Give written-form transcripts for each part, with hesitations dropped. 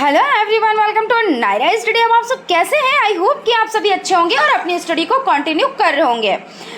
Hello everyone, welcome to Naira Study. अब आप सब कैसे हैं? आई होप कि आप सभी अच्छे होंगे और अपनी स्टडी को कंटिन्यू कर रहे होंगे।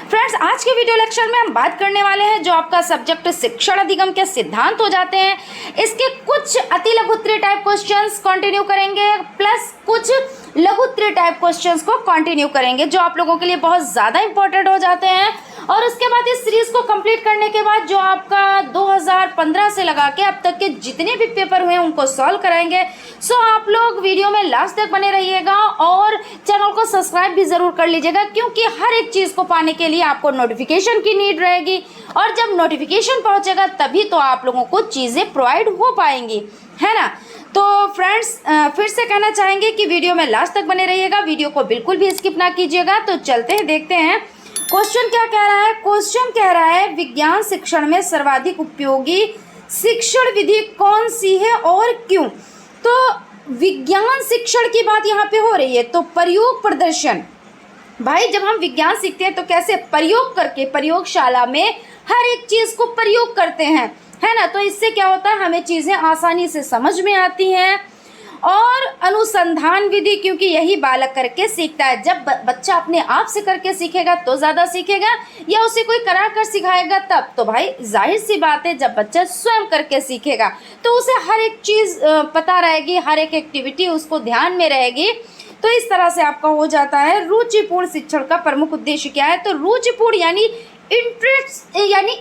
फ्रेंड्स, आज के वीडियो लेक्चर में हम बात करने वाले हैं जो आपका सब्जेक्ट शिक्षण अधिगम के सिद्धांत हो जाते हैं, इसके कुछ अति लघुत्तरीय टाइप क्वेश्चंस कंटिन्यू करेंगे, प्लस कुछ लघुत्तरीय टाइप क्वेश्चंस को कंटिन्यू करेंगे जो आप लोगों के लिए बहुत ज़्यादा इंपॉर्टेंट हो जाते हैं। और उसके बाद इस सीरीज को कंप्लीट करने के बाद जो आपका 2015 से लगा के अब तक के जितने भी पेपर हुए हैं उनको सॉल्व कराएंगे। सो आप लोग वीडियो में लास्ट तक बने रहिएगा और चैनल को सब्सक्राइब भी ज़रूर कर लीजिएगा, क्योंकि हर एक चीज़ को पाने के लिए आपको नोटिफिकेशन की नीड रहेगी और जब नोटिफिकेशन पहुंचेगा तभी तो आप लोगों को चीज़ें प्रोवाइड हो पाएंगी, है ना। तो फ्रेंड्स, फिर से कहना चाहेंगे कि वीडियो में लास्ट तक बने रहिएगा, वीडियो को बिल्कुल भी स्किप ना कीजिएगा। तो चलते हैं, देखते हैं क्वेश्चन क्या कह रहा है। क्वेश्चन कह रहा है विज्ञान शिक्षण में सर्वाधिक उपयोगी शिक्षण विधि कौन सी है और क्यों। तो विज्ञान शिक्षण की बात यहाँ पे हो रही है, तो प्रयोग प्रदर्शन। भाई, जब हम विज्ञान सीखते हैं तो कैसे प्रयोग करके प्रयोगशाला में हर एक चीज़ को प्रयोग करते हैं, है ना। तो इससे क्या होता है, हमें चीज़ें आसानी से समझ में आती हैं। और अनुसंधान विधि, क्योंकि यही बालक करके सीखता है। जब बच्चा अपने आप से करके सीखेगा तो ज़्यादा सीखेगा, या उसे कोई करा कर सिखाएगा तब। तो भाई जाहिर सी बात है, जब बच्चा स्वयं करके सीखेगा तो उसे हर एक चीज़ पता रहेगी, हर एक एक्टिविटी उसको ध्यान में रहेगी। तो इस तरह से आपका हो जाता है। रुचिपूर्ण शिक्षण का प्रमुख उद्देश्य क्या है? तो रुचिपूर्ण यानी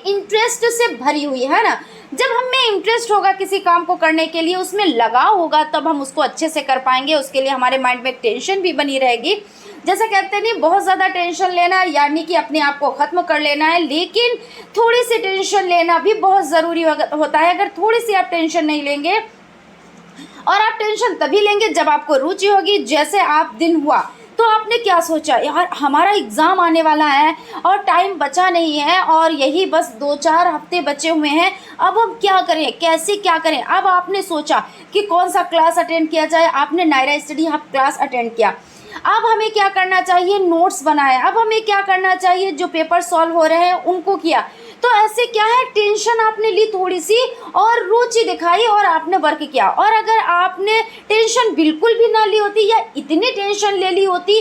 इंटरेस्ट से भरी हुई, है ना। जब हमें इंटरेस्ट होगा किसी काम को करने के लिए, उसमें लगाव होगा, तब हम उसको अच्छे से कर पाएंगे। उसके लिए हमारे माइंड में टेंशन भी बनी रहेगी। जैसे कहते नहीं, बहुत ज़्यादा टेंशन लेना यानी कि अपने आप को ख़त्म कर लेना है, लेकिन थोड़ी सी टेंशन लेना भी बहुत ज़रूरी होता है। अगर थोड़ी सी आप टेंशन नहीं लेंगे, और आप टेंशन तभी लेंगे जब आपको रुचि होगी। जैसे आप दिन हुआ तो आपने क्या सोचा, यार हमारा एग्ज़ाम आने वाला है और टाइम बचा नहीं है और यही बस 2-4 हफ्ते बचे हुए हैं, अब हम क्या करें, कैसे क्या करें। अब आपने सोचा कि कौन सा क्लास अटेंड किया जाए। आपने Naira Study Hub class attend किया। अब हमें क्या करना चाहिए, नोट्स बनाए। अब हमें क्या करना चाहिए, जो पेपर सॉल्व हो रहे हैं उनको किया। तो ऐसे क्या है, टेंशन आपने ली थोड़ी सी और रुचि दिखाई और आपने वर्क किया। और अगर आपने टेंशन बिल्कुल भी ना ली होती या इतनी टेंशन ले ली होती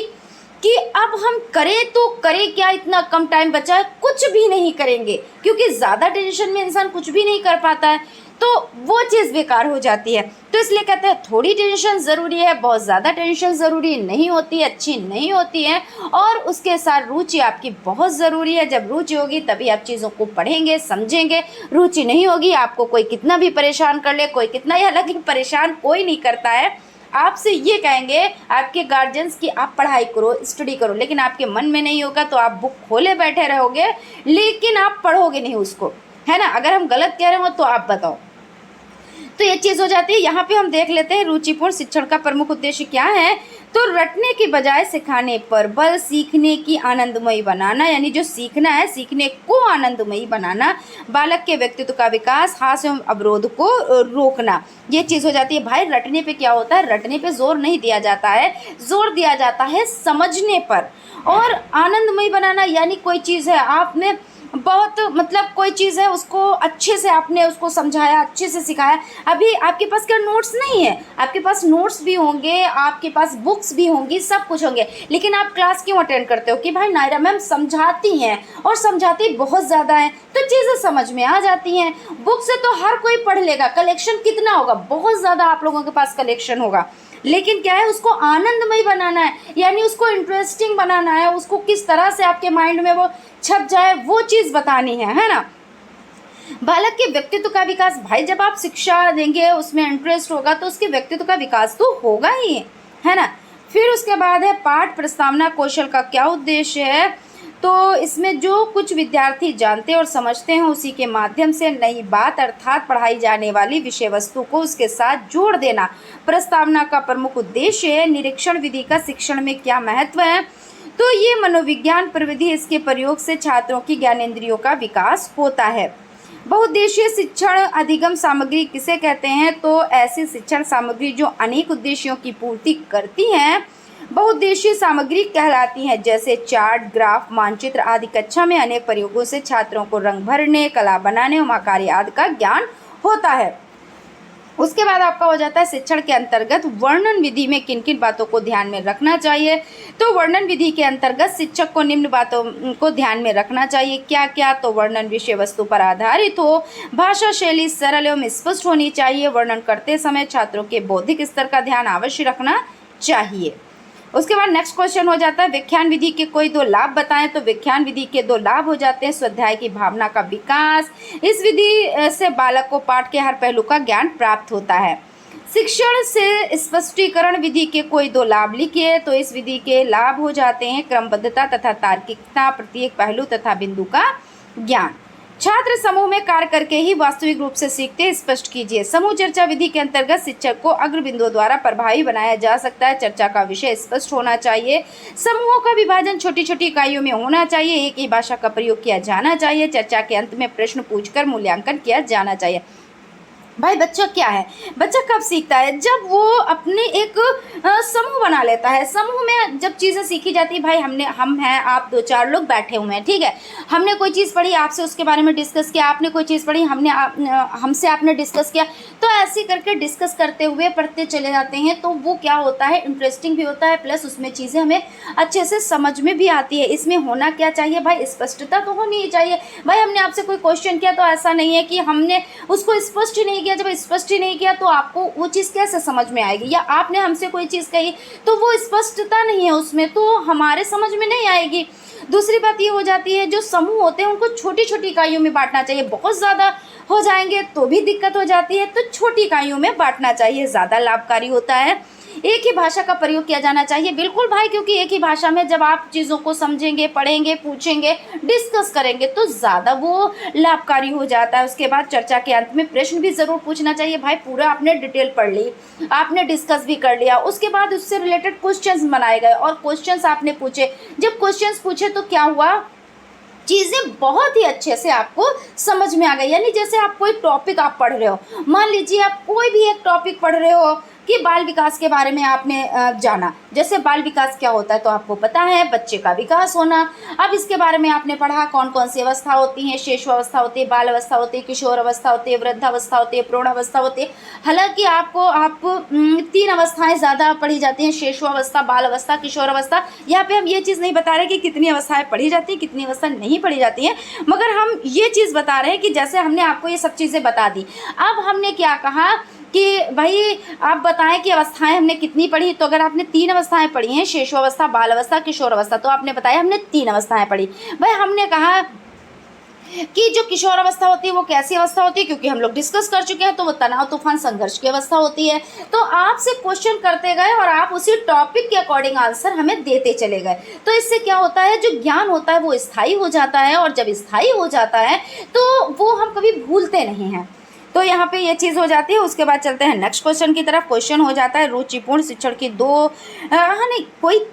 कि अब हम करें तो करें क्या, इतना कम टाइम बचा है, कुछ भी नहीं करेंगे, क्योंकि ज़्यादा टेंशन में इंसान कुछ भी नहीं कर पाता है, तो वो चीज़ बेकार हो जाती है। तो इसलिए कहते हैं थोड़ी टेंशन ज़रूरी है, बहुत ज़्यादा टेंशन ज़रूरी नहीं होती, अच्छी नहीं होती है। और उसके साथ रुचि आपकी बहुत ज़रूरी है। जब रुचि होगी तभी आप चीज़ों को पढ़ेंगे, समझेंगे। रुचि नहीं होगी, आपको कोई कितना भी परेशान कर ले, कोई कितना ही, हालांकि परेशान कोई नहीं करता है। आपसे ये कहेंगे आपके गार्जियंस कि आप पढ़ाई करो, स्टडी करो, लेकिन आपके मन में नहीं होगा तो आप बुक खोले बैठे रहोगे, लेकिन आप पढ़ोगे नहीं उसको, है ना। अगर हम गलत कह रहे हो तो आप बताओ। तो ये चीज़ हो जाती है। यहाँ पे हम देख लेते हैं रुचिपूर्ण शिक्षण का प्रमुख उद्देश्य क्या है। तो रटने की बजाय सिखाने पर बल, सीखने की आनंदमयी बनाना, यानी जो सीखना है सीखने को आनंदमयी बनाना, बालक के व्यक्तित्व का विकास, हास एवं अवरोध को रोकना, ये चीज़ हो जाती है। भाई रटने पे क्या होता है, रटने पे जोर नहीं दिया जाता है, जोर दिया जाता है समझने पर। और आनंदमयी बनाना यानी कोई चीज़ है आपने बहुत, मतलब कोई चीज़ है उसको अच्छे से आपने उसको समझाया, अच्छे से सिखाया। अभी आपके पास क्या नोट्स नहीं है, आपके पास नोट्स भी होंगे, आपके पास बुक्स भी होंगी, सब कुछ होंगे, लेकिन आप क्लास क्यों अटेंड करते हो कि भाई नायरा मैम समझाती हैं और समझाती बहुत ज़्यादा हैं तो चीज़ें समझ में आ जाती हैं। बुक से तो हर कोई पढ़ लेगा, कलेक्शन कितना होगा, बहुत ज़्यादा आप लोगों के पास कलेक्शन होगा, लेकिन क्या है, उसको आनंदमय बनाना है, यानी उसको इंटरेस्टिंग बनाना है, उसको किस तरह से आपके माइंड में वो छप जाए वो चीज़ बतानी है ना। बालक के व्यक्तित्व का विकास, भाई जब आप शिक्षा देंगे उसमें इंटरेस्ट होगा तो उसके व्यक्तित्व का विकास तो होगा ही, है ना। फिर उसके बाद है पाठ प्रस्तावना कौशल का क्या उद्देश्य है। तो इसमें जो कुछ विद्यार्थी जानते और समझते हैं उसी के माध्यम से नई बात अर्थात पढ़ाई जाने वाली विषय वस्तु को उसके साथ जोड़ देना प्रस्तावना का प्रमुख उद्देश्य है। निरीक्षण विधि का शिक्षण में क्या महत्व है। तो ये मनोविज्ञान प्रविधि, इसके प्रयोग से छात्रों की ज्ञानेंद्रियों का विकास होता है। बहुउद्देशीय शिक्षण अधिगम सामग्री किसे कहते हैं। तो ऐसी शिक्षण सामग्री जो अनेक उद्देश्यों की पूर्ति करती हैं बहुउद्देशीय सामग्री कहलाती हैं। जैसे चार्ट, ग्राफ, मानचित्र आदि। कक्षा में अनेक प्रयोगों से छात्रों को रंग भरने, कला बनाने और आकार आदि का ज्ञान होता है। उसके बाद आपका हो जाता है शिक्षण के अंतर्गत वर्णन विधि में किन किन बातों को ध्यान में रखना चाहिए। तो वर्णन विधि के अंतर्गत शिक्षक को निम्न बातों को ध्यान में रखना चाहिए। क्या क्या? तो वर्णन विषय वस्तु पर आधारित हो, भाषा शैली सरल एवं स्पष्ट होनी चाहिए, वर्णन करते समय छात्रों के बौद्धिक स्तर का ध्यान अवश्य रखना चाहिए। उसके बाद नेक्स्ट क्वेश्चन हो जाता है व्याख्यान विधि के कोई 2 लाभ बताएं। तो व्याख्यान विधि के 2 लाभ हो जाते हैं स्वाध्याय की भावना का विकास, इस विधि से बालक को पाठ के हर पहलू का ज्ञान प्राप्त होता है। शिक्षण से स्पष्टीकरण विधि के कोई 2 लाभ लिखिए। तो इस विधि के लाभ हो जाते हैं क्रमबद्धता तथा तार्किकता, प्रत्येक पहलू तथा बिंदु का ज्ञान। छात्र समूह में कार्य करके ही वास्तविक रूप से सीखते, स्पष्ट कीजिए। समूह चर्चा विधि के अंतर्गत शिक्षक को अग्र बिंदुओं द्वारा प्रभावी बनाया जा सकता है। चर्चा का विषय स्पष्ट होना चाहिए। समूहों का विभाजन छोटी छोटी इकाइयों में होना चाहिए। एक ही भाषा का प्रयोग किया जाना चाहिए। चर्चा के अंत में प्रश्न पूछकर मूल्यांकन किया जाना चाहिए। भाई बच्चा क्या है, बच्चा कब सीखता है? जब वो अपने एक समूह बना लेता है। समूह में जब चीज़ें सीखी जाती है, भाई हम हैं, आप 2-4 लोग बैठे हुए हैं, ठीक है, हमने कोई चीज़ पढ़ी, आपसे उसके बारे में डिस्कस किया, आपने कोई चीज़ पढ़ी, हमसे आपने डिस्कस किया, तो ऐसे करके डिस्कस करते हुए पढ़ते चले जाते हैं। तो वो क्या होता है, इंटरेस्टिंग भी होता है, प्लस उसमें चीज़ें हमें अच्छे से समझ में भी आती है। इसमें होना क्या चाहिए भाई, स्पष्टता तो होनी ही चाहिए। भाई हमने आपसे कोई क्वेश्चन किया तो ऐसा नहीं है कि हमने उसको स्पष्ट ही नहीं किया। जब स्पष्ट ही नहीं किया तो आपको वो चीज़ कैसे समझ में आएगी? या आपने हमसे कोई चीज़ कही तो वो स्पष्टता नहीं है उसमें, तो हमारे समझ में नहीं आएगी। दूसरी बात ये हो जाती है, जो समूह होते हैं उनको छोटी छोटी इकाइयों में बांटना चाहिए। बहुत ज़्यादा हो जाएंगे तो भी दिक्कत हो जाती है, तो छोटी इकाइयों में बांटना चाहिए, ज़्यादा लाभकारी होता है। एक ही भाषा का प्रयोग किया जाना चाहिए। बिल्कुल भाई, क्योंकि एक ही भाषा में जब आप चीज़ों को समझेंगे, पढ़ेंगे, पूछेंगे, डिस्कस करेंगे तो ज़्यादा वो लाभकारी हो जाता है। उसके बाद चर्चा के अंत में प्रश्न भी ज़रूर पूछना चाहिए। भाई पूरा आपने डिटेल पढ़ ली, आपने डिस्कस भी कर लिया, उसके बाद उससे रिलेटेड क्वेश्चंस बनाए गए और क्वेश्चंस आपने पूछे। जब क्वेश्चंस पूछे तो क्या हुआ, चीज़ें बहुत ही अच्छे से आपको समझ में आ गई। यानी जैसे आप कोई टॉपिक आप पढ़ रहे हो, मान लीजिए आप कोई भी एक टॉपिक पढ़ रहे हो कि बाल विकास के बारे में आपने जाना। जैसे बाल विकास क्या होता है तो आपको पता है, बच्चे का विकास होना। अब इसके बारे में आपने पढ़ा कौन कौन सी अवस्था होती हैं, शिशु अवस्था होती है, बाल अवस्था होती है, किशोर अवस्था होती है, वृद्धावस्था होती है, प्रौढ़ अवस्था होती है। हालांकि आप 3 अवस्थाएं ज़्यादा पढ़ी जाती हैं, शिशु अवस्था, बाल अवस्था, किशोर अवस्था। यहाँ पे हम ये चीज़ नहीं बता रहे कि कितनी अवस्थाएं पढ़ी जाती हैं, कितनी अवस्था नहीं पढ़ी जाती हैं, मगर हम ये चीज़ बता रहे हैं कि जैसे हमने आपको ये सब चीज़ें बता दी। अब हमने क्या कहा कि भाई आप बताएं कि अवस्थाएं हमने कितनी पढ़ी। तो अगर आपने 3 अवस्थाएं पढ़ी हैं, शिशु अवस्था, बाल अवस्था, किशोर अवस्था, तो आपने बताया हमने 3 अवस्थाएं पढ़ी। भाई हमने कहा कि जो किशोर अवस्था होती है वो कैसी अवस्था होती है, क्योंकि हम लोग डिस्कस कर चुके हैं, तो वो तनाव तूफान संघर्ष की अवस्था होती है। तो आपसे क्वेश्चन करते गए और आप उसी टॉपिक के अकॉर्डिंग आंसर हमें देते चले गए। तो इससे क्या होता है, जो ज्ञान होता है वो स्थायी हो जाता है, और जब स्थायी हो जाता है तो वो हम कभी भूलते नहीं हैं। तो यहाँ पे ये चीज़ हो जाती है। उसके बाद चलते हैं नेक्स्ट क्वेश्चन की तरफ। क्वेश्चन हो जाता है रुचिपूर्ण शिक्षण की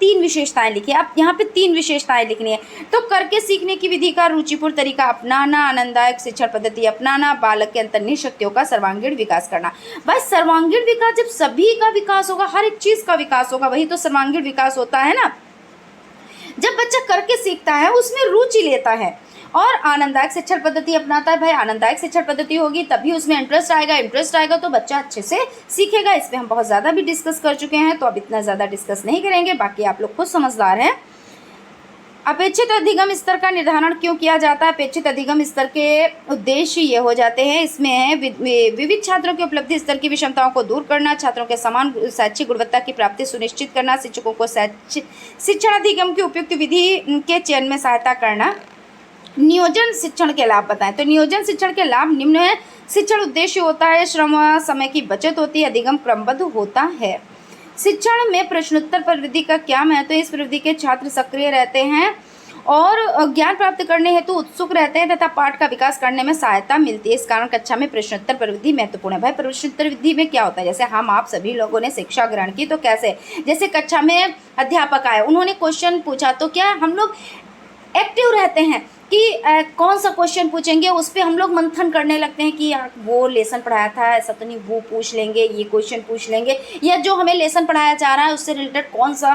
3 विशेषताएं लिखिए। आप यहाँ पे 3 विशेषताएं लिखनी है। तो करके सीखने की विधि का रुचिपूर्ण तरीका अपनाना, आनंददायक शिक्षण पद्धति अपनाना, बालक के अंतर्निहित शक्तियों का सर्वांगीण विकास करना। भाई सर्वांगीण विकास, जब सभी का विकास होगा, हर एक चीज़ का विकास होगा, वही तो सर्वांगीण विकास होता है ना। जब बच्चा करके सीखता है, उसमें रुचि लेता है और आनंददायक शिक्षण पद्धति अपनाता है। भाई आनंददायक शिक्षण पद्धति होगी तभी उसमें इंटरेस्ट आएगा, इंटरेस्ट आएगा तो बच्चा अच्छे से सीखेगा। इस पर हम बहुत ज़्यादा भी डिस्कस कर चुके हैं, तो अब इतना ज़्यादा डिस्कस नहीं करेंगे, बाकी आप लोग खुद समझदार हैं। अपेक्षित अधिगम स्तर का निर्धारण क्यों किया जाता है? अपेक्षित अधिगम स्तर के उद्देश्य ये हो जाते हैं, इसमें विविध छात्रों के उपलब्धि स्तर की विषमताओं को दूर करना, छात्रों के समान शैक्षिक गुणवत्ता की प्राप्ति सुनिश्चित करना, शिक्षकों को शिक्षण अधिगम की उपयुक्त विधि के चयन में सहायता करना। नियोजन शिक्षण के लाभ बताएं। तो नियोजन शिक्षण के लाभ निम्न है। शिक्षण उद्देश्य होता है, श्रम समय की बचत होती है, अधिगम क्रमबद्ध होता है। शिक्षण में प्रश्नोत्तर प्रवृत्ति का क्या महत्व है? इस प्रवृत्ति के छात्र सक्रिय रहते हैं और ज्ञान प्राप्त करने हेतु उत्सुक रहते हैं तथा पाठ का विकास करने में सहायता मिलती है। इस कारण कक्षा में प्रश्नोत्तर प्रवृत्ति महत्वपूर्ण है। भाई प्रश्नोत्तर विधि में क्या होता है, जैसे हम आप सभी लोगों ने शिक्षा ग्रहण की, तो कैसे, जैसे कक्षा में अध्यापक आए, उन्होंने क्वेश्चन पूछा, तो क्या हम लोग एक्टिव रहते हैं, कि कौन सा क्वेश्चन पूछेंगे, उस पर हम लोग मंथन करने लगते हैं कि यार वो लेसन पढ़ाया था ऐसा तो नहीं, वो पूछ लेंगे, ये क्वेश्चन पूछ लेंगे, या जो हमें लेसन पढ़ाया जा रहा है उससे रिलेटेड कौन सा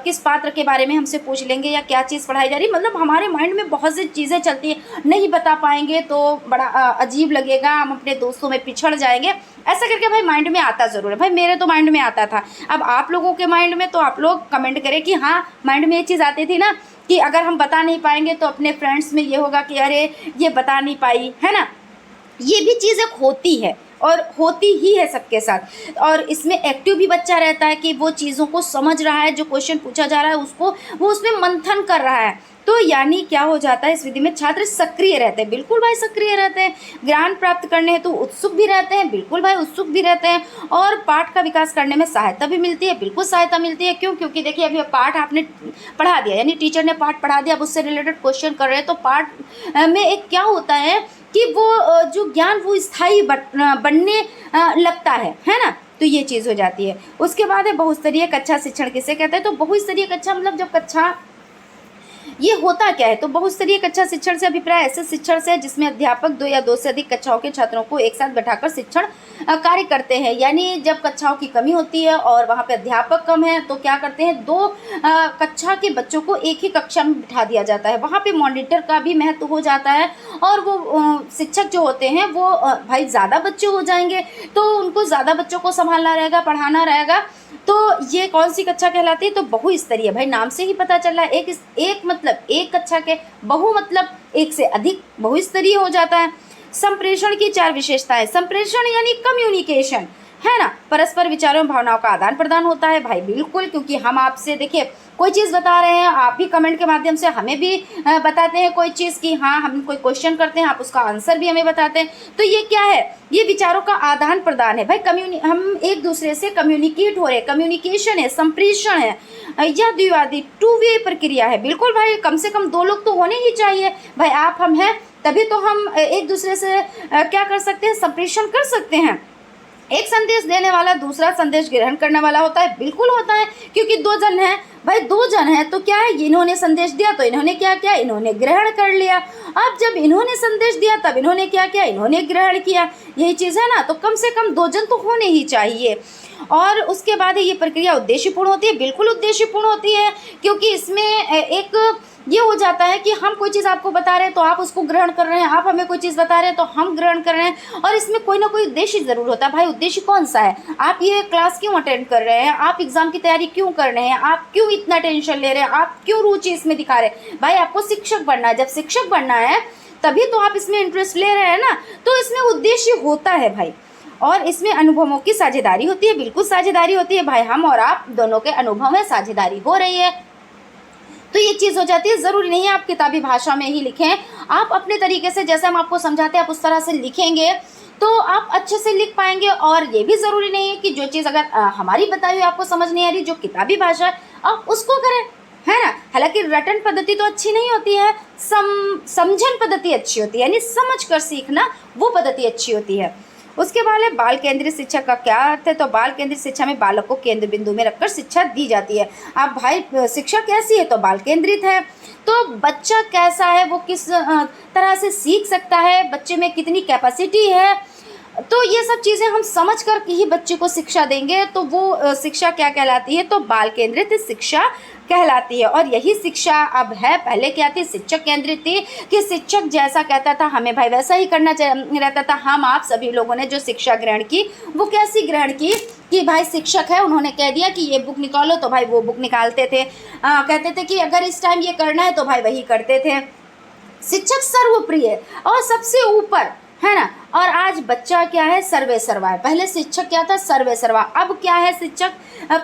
किस पात्र के बारे में हमसे पूछ लेंगे, या क्या चीज़ पढ़ाई जा रही है। मतलब हमारे माइंड में बहुत सी चीज़ें चलती हैं, नहीं बता पाएंगे तो बड़ा अजीब लगेगा, हम अपने दोस्तों में पिछड़ जाएंगे, ऐसा करके भाई माइंड में आता ज़रूर है। भाई मेरे तो माइंड में आता था, अब आप लोगों के माइंड में तो आप लोग कमेंट करें कि हाँ माइंड में ये चीज़ आती थी ना कि अगर हम बता नहीं पाएंगे तो अपने फ्रेंड्स में ये होगा कि अरे ये बता नहीं पाई, है ना। ये भी चीज़ एक होती है और होती ही है सबके साथ, और इसमें एक्टिव भी बच्चा रहता है कि वो चीज़ों को समझ रहा है, जो क्वेश्चन पूछा जा रहा है उसको वो उसमें मंथन कर रहा है। तो यानी क्या हो जाता है, इस विधि में छात्र सक्रिय रहते हैं, बिल्कुल भाई सक्रिय रहते हैं, ज्ञान प्राप्त करने हेतु उत्सुक भी रहते हैं, बिल्कुल भाई उत्सुक भी रहते हैं, और पाठ का विकास करने में सहायता भी मिलती है, बिल्कुल सहायता मिलती है। क्यों? क्योंकि देखिए अभी पाठ आपने पढ़ा दिया, यानी टीचर ने पाठ पढ़ा दिया, अब उससे रिलेटेड क्वेश्चन कर रहे हैं, तो पाठ में एक क्या होता है कि वो जो ज्ञान वो स्थायी बनने लगता है ना। तो ये चीज़ हो जाती है। उसके बाद है बहुस्तरीय कक्षा शिक्षण किसे कहते हैं। तो बहुस्तरीय कक्षा मतलब जब कक्षा ये होता क्या है, तो बहुस्तरीय कक्षा शिक्षण से अभिप्राय ऐसे शिक्षण से जिसमें अध्यापक 2 या 2 से अधिक कक्षाओं के छात्रों को एक साथ बैठाकर शिक्षण कार्य करते हैं। यानी जब कक्षाओं की कमी होती है और वहाँ पे अध्यापक कम है तो क्या करते हैं, 2 कक्षा के बच्चों को एक ही कक्षा में बिठा दिया जाता है। वहाँ पे मॉनिटर का भी महत्व हो जाता है, और वो शिक्षक जो होते हैं वो भाई ज़्यादा बच्चे हो जाएंगे तो उनको ज़्यादा बच्चों को संभालना रहेगा, पढ़ाना रहेगा। तो ये कौन सी कक्षा कहलाती है, तो बहुस्तरीय। भाई नाम से ही पता चल रहा है, एक मतलब एक कक्षा के, बहु मतलब एक से अधिक, बहुस्तरीय हो जाता है। संप्रेषण की 4 विशेषताएं। संप्रेषण यानी कम्युनिकेशन, है ना, परस्पर विचारों एवं भावनाओं का आदान प्रदान होता है। भाई बिल्कुल, क्योंकि हम आपसे देखिए कोई चीज़ बता रहे हैं, आप भी कमेंट के माध्यम से हमें भी बताते हैं कोई चीज़ की, हाँ हम कोई क्वेश्चन करते हैं, आप उसका आंसर भी हमें बताते हैं। तो ये क्या है, ये विचारों का आदान प्रदान है। भाई हम एक दूसरे से कम्युनिकेट हो रहे हैं, कम्युनिकेशन है, संप्रेषण है, यह द्विवादी 2 वे प्रक्रिया है। बिल्कुल भाई, कम से कम 2 लोग तो होने ही चाहिए। भाई आप हम हैं तभी तो हम एक दूसरे से क्या कर सकते हैं, संप्रेषण कर सकते हैं। एक संदेश देने वाला दूसरा संदेश ग्रहण करने वाला होता है। बिल्कुल होता है, क्योंकि 2 जन हैं, भाई 2 जन हैं तो क्या है, इन्होंने संदेश दिया तो इन्होंने क्या किया, इन्होंने ग्रहण कर लिया। अब जब इन्होंने संदेश दिया तब इन्होंने क्या किया, इन्होंने ग्रहण किया। यही चीज़ है ना, तो कम से कम 2 जन तो होने ही चाहिए। और उसके बाद ये प्रक्रिया उद्देश्यपूर्ण होती है। बिल्कुल उद्देश्यपूर्ण होती है, क्योंकि इसमें एक ये हो जाता है कि हम कोई चीज़ आपको बता रहे हैं तो आप उसको ग्रहण कर रहे हैं, आप हमें कोई चीज़ बता रहे हैं तो हम ग्रहण कर रहे हैं, और इसमें कोई ना कोई उद्देश्य ज़रूर होता है। भाई उद्देश्य कौन सा है, आप ये क्लास क्यों अटेंड कर रहे हैं, आप एग्ज़ाम की तैयारी क्यों कर रहे हैं, आप क्यों इतना टेंशन ले रहे हैं, आप क्यों रुचि इसमें दिखा रहे हैं। भाई आपको शिक्षक बनना है, जब शिक्षक बनना है तभी तो आप इसमें इंटरेस्ट ले रहे हैं ना, तो इसमें उद्देश्य होता है भाई। और इसमें अनुभवों की साझेदारी होती है। बिल्कुल साझेदारी होती है भाई, हम और आप दोनों के अनुभव में साझेदारी हो रही है, तो ये चीज़ हो जाती है। ज़रूरी नहीं है आप किताबी भाषा में ही लिखें, आप अपने तरीके से जैसे हम आपको समझाते हैं आप उस तरह से लिखेंगे तो आप अच्छे से लिख पाएंगे। और ये भी ज़रूरी नहीं है कि जो चीज़ अगर हमारी बताई हुई आपको समझ नहीं आ रही, जो किताबी भाषा है आप उसको करें, है ना। हालांकि रटन पद्धति तो अच्छी नहीं होती है, समझन पद्धति अच्छी होती है, यानी समझ कर सीखना वो पद्धति अच्छी होती है। उसके बाद है बाल केंद्रित शिक्षा का क्या अर्थ है, तो बाल केंद्रित शिक्षा में बालक को केंद्र बिंदु में रखकर शिक्षा दी जाती है। अब भाई शिक्षा कैसी है, तो बाल केंद्रित है, तो बच्चा कैसा है, वो किस तरह से सीख सकता है, बच्चे में कितनी कैपेसिटी है, तो ये सब चीज़ें हम समझ कर ही बच्चे को शिक्षा देंगे तो वो शिक्षा क्या कहलाती है, तो बाल केंद्रित शिक्षा कहलाती है। और यही शिक्षा अब है, पहले क्या थी, शिक्षक केंद्रित थी कि शिक्षक जैसा कहता था हमें भाई वैसा ही करना रहता था। हम आप सभी लोगों ने जो शिक्षा ग्रहण की वो कैसी ग्रहण की कि भाई शिक्षक है, उन्होंने कह दिया कि ये बुक निकालो तो भाई वो बुक निकालते थे, कहते थे कि अगर इस टाइम ये करना है तो भाई वही करते थे। शिक्षक सर्वप्रिय और सबसे ऊपर, है ना। और आज बच्चा क्या है, सर्वे सर्वा है। पहले शिक्षक क्या था, सर्वे सर्वा, अब क्या है, शिक्षक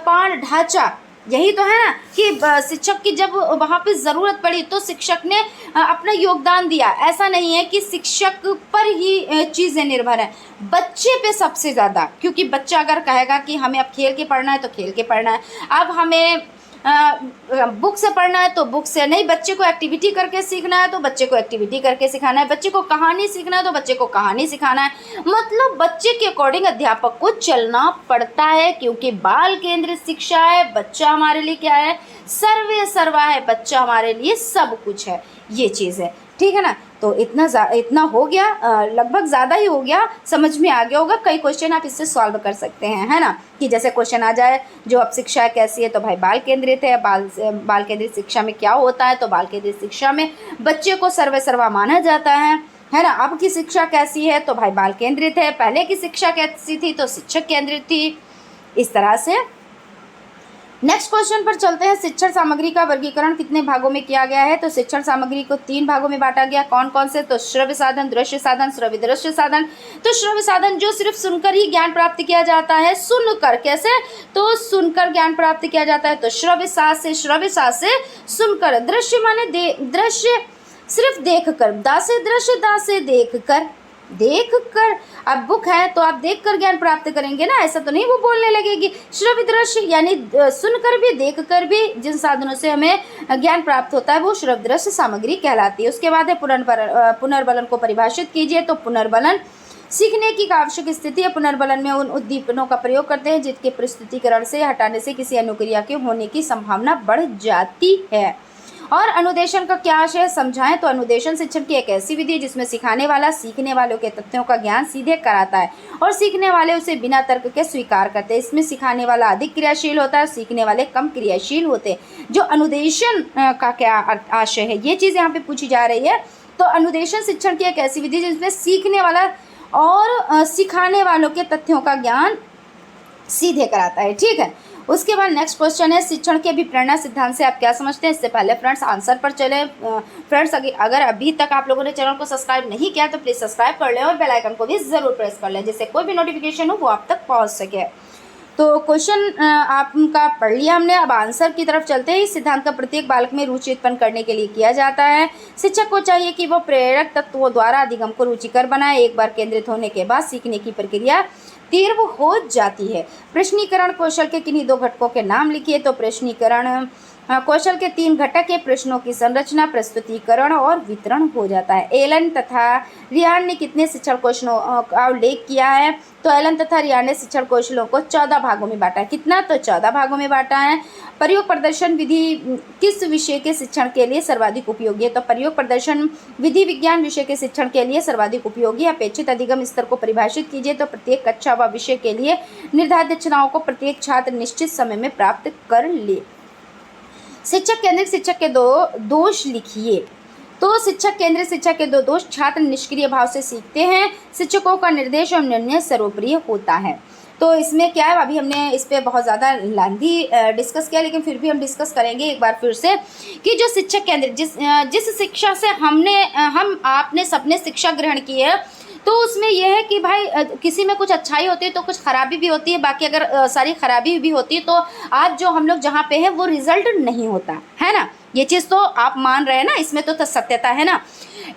पाण ढांचा। यही तो है ना कि शिक्षक की जब वहाँ पे ज़रूरत पड़ी तो शिक्षक ने अपना योगदान दिया। ऐसा नहीं है कि शिक्षक पर ही चीज़ें निर्भर हैं, बच्चे पे सबसे ज़्यादा, क्योंकि बच्चा अगर कहेगा कि हमें अब खेल के पढ़ना है तो खेल के पढ़ना है, अब हमें बुक से पढ़ना है तो बुक से नहीं, बच्चे को एक्टिविटी करके सीखना है तो बच्चे को एक्टिविटी करके सिखाना है, बच्चे को कहानी सीखना है तो बच्चे को कहानी सिखाना है। मतलब बच्चे के अकॉर्डिंग अध्यापक को चलना पड़ता है, क्योंकि बाल केंद्रित शिक्षा है। बच्चा हमारे लिए क्या है? सर्वे सर्वा है, बच्चा हमारे लिए सब कुछ है, ये चीज़ है, ठीक है ना। तो इतना हो गया, लगभग ज़्यादा ही हो गया, समझ में आ गया होगा। कई क्वेश्चन आप इससे सॉल्व कर सकते हैं, है ना। कि जैसे क्वेश्चन आ जाए जो अब शिक्षा कैसी है, तो भाई बाल केंद्रित है। बाल केंद्रित शिक्षा में क्या होता है? तो बाल केंद्रित शिक्षा में बच्चे को सर्वे सर्वा माना जाता है ना। अब की शिक्षा कैसी है? तो भाई बाल केंद्रित है। पहले की शिक्षा कैसी थी? तो शिक्षक केंद्रित थी। इस तरह से नेक्स्ट क्वेश्चन पर चलते हैं। शिक्षण सामग्री का वर्गीकरण कितने भागों में किया गया है? तो शिक्षण सामग्री को 3 भागों में बांटा गया। कौन कौन से? तो श्रव्य साधन, दृश्य साधन, श्रव्य दृश्य साधन। तो श्रव्य साधन जो सिर्फ सुनकर ही ज्ञान प्राप्त किया जाता है, सुनकर। कैसे? तो सुनकर ज्ञान प्राप्त किया जाता है, तो श्रव्य साध से सुनकर। दृश्य माने दृश्य सिर्फ देख कर, दा से दृश्य, दा से देख कर। अब बुक है तो आप देख कर ज्ञान प्राप्त करेंगे ना, ऐसा तो नहीं वो बोलने लगेगी। श्रव्य दृश्य यानी सुनकर भी देख कर भी जिन साधनों से हमें ज्ञान प्राप्त होता है वो श्रव्य दृश्य सामग्री कहलाती है। उसके बाद है पुनर्बलन को परिभाषित कीजिए। तो पुनर्बलन सीखने की आवश्यक स्थिति है। पुनर्बलन में उन उद्दीपनों का प्रयोग करते हैं जिनके प्रस्तुतिकरण से हटाने से किसी अनुक्रिया के होने की संभावना बढ़ जाती है। और अनुदेशन का क्या आशय है? समझाएं। तो अनुदेशन शिक्षण की एक ऐसी विधि है जिसमें सिखाने वाला सीखने वालों के तथ्यों का ज्ञान सीधे कराता है और सीखने वाले उसे बिना तर्क के स्वीकार करते हैं। इसमें सिखाने वाला अधिक क्रियाशील होता है, सीखने वाले कम क्रियाशील होते हैं। जो अनुदेशन का क्या आशय है, ये चीज़ यहाँ पे पूछी जा रही है। तो अनुदेशन शिक्षण की एक ऐसी विधि जिसमें सीखने वाला और सिखाने वालों के तथ्यों का ज्ञान सीधे कराता है, ठीक है। उसके बाद नेक्स्ट क्वेश्चन है, शिक्षण के अभिप्रेरणा सिद्धांत से आप क्या समझते हैं? इससे पहले फ्रेंड्स आंसर पर चले। फ्रेंड्स अगर अभी तक आप लोगों ने चैनल को सब्सक्राइब नहीं किया तो प्लीज़ सब्सक्राइब कर लें और बेल आइकन को भी ज़रूर प्रेस कर लें, जिससे कोई भी नोटिफिकेशन हो वो आप तक पहुंच सके। तो क्वेश्चन आपका पढ़ लिया हमने, अब आंसर की तरफ चलते हैं। इस सिद्धांत का प्रत्येक बालक में रुचि उत्पन्न करने के लिए किया जाता है। शिक्षक को चाहिए कि वो प्रेरक तत्वों द्वारा अधिगम को रुचिकर बनाए। एक बार केंद्रित होने के बाद सीखने की प्रक्रिया तीव्र हो जाती है। प्रश्नीकरण कौशल के किन्हीं 2 घटकों के नाम लिखिए। तो प्रश्नीकरण कौशल के 3 घटक है, प्रश्नों की संरचना, प्रस्तुतिकरण और वितरण हो जाता है। एलन तथा रियान ने कितने शिक्षण कौशलों का उल्लेख किया है? तो एलन तथा रियान ने शिक्षण कौशलों को 14 भागों में बांटा है। कितना? तो 14 भागों में बांटा है। प्रयोग प्रदर्शन विधि किस विषय के शिक्षण के लिए सर्वाधिक उपयोगी है? तो प्रयोग प्रदर्शन विधि विज्ञान विषय के शिक्षण के लिए सर्वाधिक उपयोगी। अपेक्षित अधिगम स्तर को परिभाषित कीजिए। तो प्रत्येक कक्षा व विषय के लिए निर्धारित दक्षताओं को प्रत्येक छात्र निश्चित समय में प्राप्त कर ले। शिक्षक केंद्रित शिक्षक के 2 दोष लिखिए। तो शिक्षक केंद्रित शिक्षा के 2 दोष: छात्र निष्क्रिय भाव से सीखते हैं, शिक्षकों का निर्देश और निर्णय सर्वोपरि होता है। तो इसमें क्या है, अभी हमने इस पर बहुत ज़्यादा लेंथी डिस्कस किया, लेकिन फिर भी हम डिस्कस करेंगे एक बार फिर से कि जो शिक्षक केंद्रित जिस शिक्षा से हम आपने सबने शिक्षा ग्रहण की है, तो उसमें यह है कि भाई किसी में कुछ अच्छाई होती है तो कुछ खराबी भी होती है। बाकी अगर सारी खराबी भी होती है तो आज जो हम लोग जहाँ पे हैं वो रिजल्ट नहीं होता है ना। ये चीज़ तो आप मान रहे हैं ना, इसमें तो सत्यता है ना।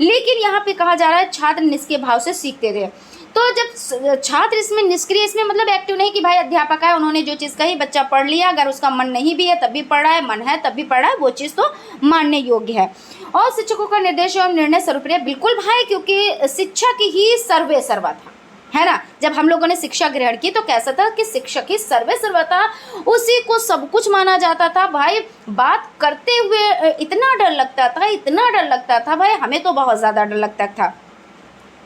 लेकिन यहाँ पे कहा जा रहा है छात्र निष्क्रिय भाव से सीखते थे। तो जब छात्र इसमें निष्क्रिय, इसमें मतलब एक्टिव नहीं कि भाई अध्यापक है उन्होंने जो चीज़ कही बच्चा पढ़ लिया, अगर उसका मन नहीं भी है तब भी पढ़ रहा है, मन है तब भी पढ़ रहा है, वो चीज़ तो मानने योग्य है। और शिक्षकों का निर्देश एवं निर्णय सर्वोपरि, बिल्कुल भाई, क्योंकि शिक्षा की ही सर्वे सर्वा था, है ना। जब हम लोगों ने शिक्षा ग्रहण की तो कैसा था कि शिक्षक ही सर्वे सर्वा था, उसी को सब कुछ माना जाता था। भाई बात करते हुए इतना डर लगता था भाई, हमें तो बहुत ज़्यादा डर लगता था,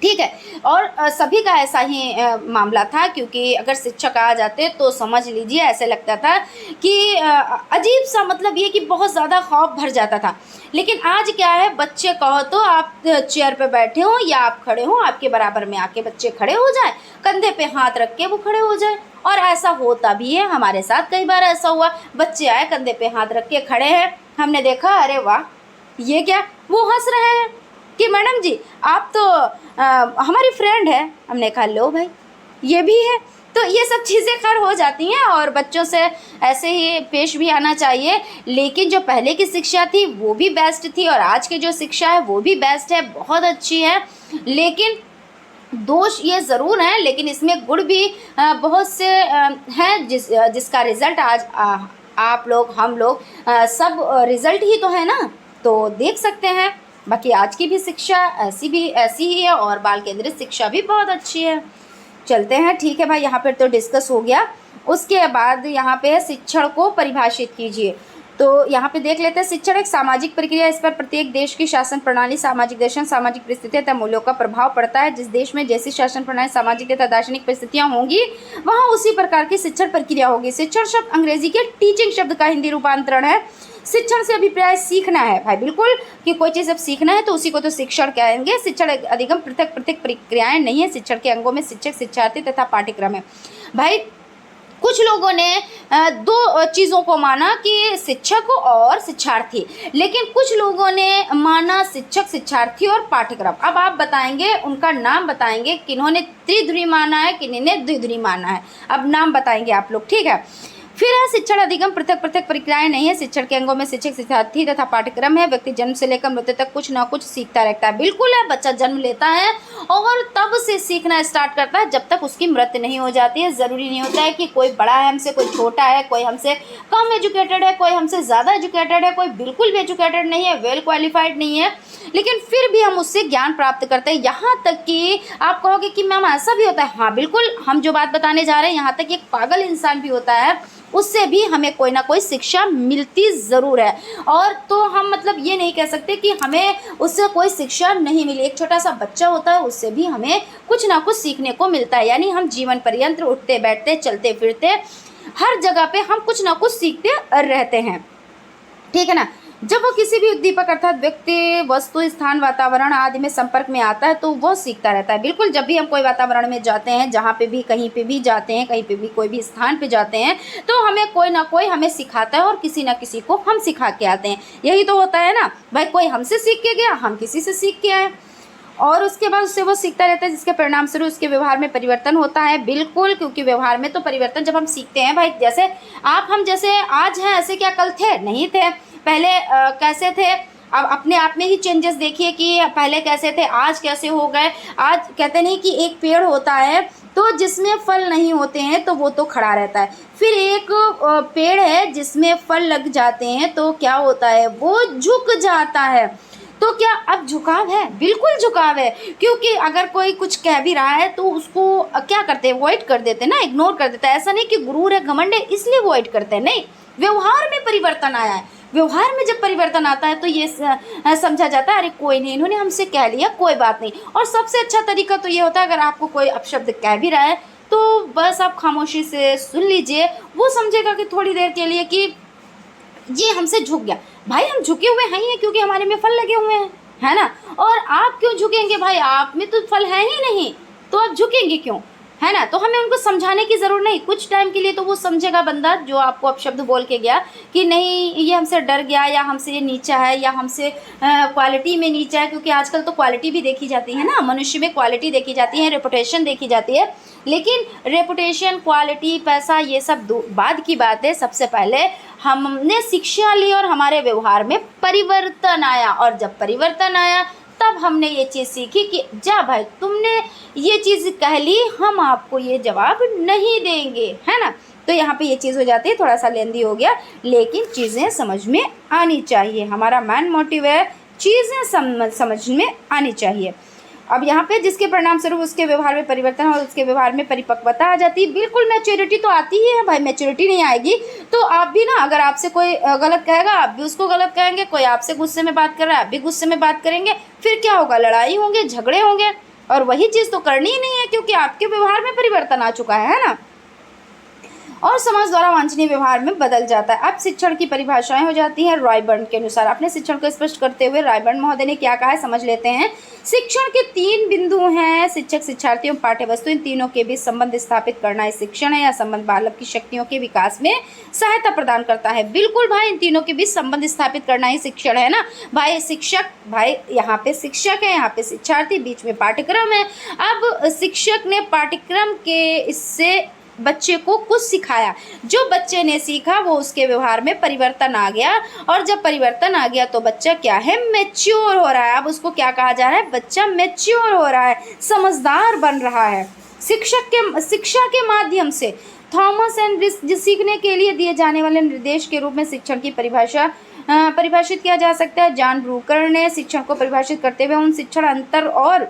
ठीक है। और सभी का ऐसा ही मामला था, क्योंकि अगर शिक्षक आ जाते तो समझ लीजिए ऐसे लगता था कि अजीब सा, मतलब ये कि बहुत ज़्यादा खौफ भर जाता था। लेकिन आज क्या है, बच्चे कहो तो आप चेयर पे बैठे हो या आप खड़े हो, आपके बराबर में आके बच्चे खड़े हो जाए, कंधे पे हाथ रख के वो खड़े हो जाए। और ऐसा होता भी है, हमारे साथ कई बार ऐसा हुआ, बच्चे आए कंधे पे हाथ रख के खड़े हैं, हमने देखा अरे वाह ये क्या, वो हंस रहे हैं कि मैडम जी आप तो हमारी फ्रेंड है। हमने कहा लो भाई ये भी है। तो ये सब चीज़ें खैर हो जाती हैं और बच्चों से ऐसे ही पेश भी आना चाहिए। लेकिन जो पहले की शिक्षा थी वो भी बेस्ट थी और आज की जो शिक्षा है वो भी बेस्ट है, बहुत अच्छी है। लेकिन दोष ये ज़रूर हैं, लेकिन इसमें गुण भी बहुत से हैं जिसका रिज़ल्ट आज आप लोग, हम लोग सब रिजल्ट ही तो है ना, तो देख सकते हैं। बाकी आज की भी शिक्षा ऐसी ही है और बाल केंद्रित शिक्षा भी बहुत अच्छी है। चलते हैं, ठीक है भाई, यहाँ पर तो डिस्कस हो गया। उसके बाद यहाँ पे है शिक्षण को परिभाषित कीजिए। तो यहाँ पे देख लेते हैं, शिक्षण एक सामाजिक प्रक्रिया, इस पर प्रत्येक देश की शासन प्रणाली, सामाजिक दर्शन, सामाजिक परिस्थितियाँ तथा मूल्यों का प्रभाव पड़ता है। जिस देश में जैसी शासन प्रणाली, सामाजिक तथा दार्शनिक परिस्थितियाँ होंगी, वहाँ उसी प्रकार की शिक्षण प्रक्रिया होगी। शिक्षण शब्द अंग्रेजी के टीचिंग शब्द का हिंदी रूपांतरण है। शिक्षण से अभिप्राय सीखना है भाई, बिल्कुल, कि कोई चीज़ जब सीखना है तो उसी को तो शिक्षण कहेंगे। शिक्षण अधिगम पृथक पृथक प्रक्रियाएं नहीं है। शिक्षण के अंगों में शिक्षक, शिक्षार्थी तथा पाठ्यक्रम है। भाई कुछ लोगों ने दो चीज़ों को माना कि शिक्षक और शिक्षार्थी, लेकिन कुछ लोगों ने माना शिक्षक, शिक्षार्थी और पाठ्यक्रम। अब आप बताएंगे, उनका नाम बताएंगे, किन्होंने त्रिध्रुवी माना है, किन्होंने द्विध्रुवी माना है। अब नाम बताएंगे आप लोग, ठीक है। फिर है शिक्षण अधिगम पृथक पृथक प्रक्रियाएं नहीं है। शिक्षण के अंगों में शिक्षक, शिक्षार्थी तथा पाठ्यक्रम है। व्यक्ति जन्म से लेकर मृत्यु तक कुछ ना कुछ सीखता रहता है। बिल्कुल है, बच्चा जन्म लेता है और तब से सीखना स्टार्ट करता है जब तक उसकी मृत्यु नहीं हो जाती है। ज़रूरी नहीं होता है कि कोई बड़ा है हमसे, कोई छोटा है, कोई हमसे कम एजुकेटेड है, कोई हमसे ज़्यादा एजुकेटेड है, कोई बिल्कुल भी एजुकेटेड नहीं है, वेल क्वालिफाइड नहीं है, लेकिन फिर भी हम उससे ज्ञान प्राप्त करते हैं। यहाँ तक कि आप कहोगे कि मैम ऐसा भी होता है, हाँ बिल्कुल, हम जो बात बताने जा रहे हैं, यहाँ तक एक पागल इंसान भी होता है, उससे भी हमें कोई ना कोई शिक्षा मिलती ज़रूर है। और तो हम मतलब ये नहीं कह सकते कि हमें उससे कोई शिक्षा नहीं मिली। एक छोटा सा बच्चा होता है, उससे भी हमें कुछ ना कुछ सीखने को मिलता है। यानी हम जीवन पर्यंत उठते बैठते चलते फिरते हर जगह पे हम कुछ ना कुछ सीखते रहते हैं, ठीक है ना। जब वो किसी भी उद्दीपक अर्थात व्यक्ति, वस्तु, स्थान, वातावरण आदि में संपर्क में आता है तो वो सीखता रहता है। बिल्कुल, जब भी हम कोई वातावरण में जाते हैं, जहाँ पे भी, कहीं पे भी जाते हैं, कहीं पे भी कोई भी स्थान पे जाते हैं, तो हमें कोई ना कोई हमें सिखाता है और किसी ना किसी को हम सिखा के आते हैं। यही तो होता है ना भाई, कोई हमसे सीख के गया, हम किसी से सीख के आए, और उसके बाद उससे वो सीखता रहता है, जिसके परिणाम स्वरूप उसके व्यवहार में परिवर्तन होता है। बिल्कुल, क्योंकि व्यवहार में तो परिवर्तन जब हम सीखते हैं भाई, जैसे हम जैसे आज हैं, ऐसे क्या कल थे? नहीं थे। पहले कैसे थे? अब अपने आप में ही चेंजेस देखिए कि पहले कैसे थे, आज कैसे हो गए। आज कहते नहीं कि एक पेड़ होता है तो जिसमें फल नहीं होते हैं तो वो तो खड़ा रहता है, फिर एक पेड़ है जिसमें फल लग जाते हैं तो क्या होता है, वो झुक जाता है। तो क्या अब झुकाव है? बिल्कुल झुकाव है, क्योंकि अगर कोई कुछ कह भी रहा है तो उसको क्या करते हैं, अवॉइड कर देते हैं ना, इग्नोर कर देता है। ऐसा नहीं कि गुरूर है, घमंड है इसलिए अवॉइड करते हैं, नहीं, व्यवहार में परिवर्तन आया है। व्यवहार में जब परिवर्तन आता है तो ये समझा जाता है, अरे कोई नहीं, इन्होंने हमसे कह लिया, कोई बात नहीं। और सबसे अच्छा तरीका तो ये होता है, अगर आपको कोई अपशब्द कह भी रहा है तो बस आप खामोशी से सुन लीजिए। वो समझेगा कि थोड़ी देर के लिए कि ये हमसे झुक गया। भाई हम झुके हुए हैं ही हैं क्योंकि हमारे में फल लगे हुए हैं, है ना। और आप क्यों झुकेंगे भाई, आप में तो फल है ही नहीं, तो आप झुकेंगे क्यों, है ना। तो हमें उनको समझाने की ज़रूरत नहीं, कुछ टाइम के लिए तो वो समझेगा बंदा जो आपको अपशब्द बोल के गया कि नहीं ये हमसे डर गया, या हमसे ये नीचा है, या हमसे क्वालिटी में नीचा है। क्योंकि आजकल तो क्वालिटी भी देखी जाती है ना, मनुष्य में क्वालिटी देखी जाती है, रेपुटेशन देखी जाती है। लेकिन रेपुटेशन, क्वालिटी, पैसा, ये सब बाद की बात है। सबसे पहले हमने शिक्षा ली और हमारे व्यवहार में परिवर्तन आया, और जब परिवर्तन आया तब हमने ये चीज़ सीखी कि जा भाई तुमने ये चीज़ कह ली, हम आपको ये जवाब नहीं देंगे, है ना। तो यहाँ पे ये चीज़ हो जाती है, थोड़ा सा लेंदी हो गया, लेकिन चीज़ें समझ में आनी चाहिए। हमारा मेन मोटिव है चीज़ें समझ में आनी चाहिए। अब यहाँ पे जिसके परिणाम स्वरूप उसके व्यवहार में परिवर्तन और उसके व्यवहार में परिपक्वता आ जाती है। बिल्कुल, मैच्योरिटी तो आती ही है भाई, मैच्योरिटी नहीं आएगी तो आप भी ना, अगर आपसे कोई गलत कहेगा आप भी उसको गलत कहेंगे, कोई आपसे गुस्से में बात कर रहा है आप भी गुस्से में बात करेंगे, फिर क्या होगा, लड़ाई होंगे, झगड़े होंगे, और वही चीज़ तो करनी ही नहीं है क्योंकि आपके व्यवहार में परिवर्तन आ चुका है ना, और समाज द्वारा वांछनीय व्यवहार में बदल जाता है। अब शिक्षण की परिभाषाएं हो जाती हैं रॉयबर्न के अनुसार। अपने शिक्षण को स्पष्ट करते हुए रॉयबर्न महोदय ने क्या कहा है, समझ लेते हैं। शिक्षण के 3 बिंदु हैं, शिक्षक, शिक्षार्थी और पाठ्य वस्तु। इन तीनों के बीच संबंध स्थापित करना ही शिक्षण है। यह संबंध बालक की शक्तियों के विकास में सहायता प्रदान करता है। बिल्कुल भाई, इन तीनों के बीच संबंध स्थापित करना ही शिक्षण है ना भाई। शिक्षक भाई, यहाँ पे शिक्षक है, यहाँ पे शिक्षार्थी, बीच में पाठ्यक्रम है। अब शिक्षक ने पाठ्यक्रम के इससे बच्चे को कुछ सिखाया, जो बच्चे ने सीखा वो उसके व्यवहार में परिवर्तन आ गया, और जब परिवर्तन आ गया तो बच्चा क्या है, मैच्योर हो रहा है। अब उसको क्या कहा जा रहा है, बच्चा मैच्योर हो रहा है, समझदार बन रहा है। शिक्षा के माध्यम से थॉमस एंड सीखने के लिए दिए जाने वाले निर्देश के रूप में शिक्षण की परिभाषित किया जा सकता है। जॉन ब्रूकर ने शिक्षण को परिभाषित करते हुए उन शिक्षण अंतर और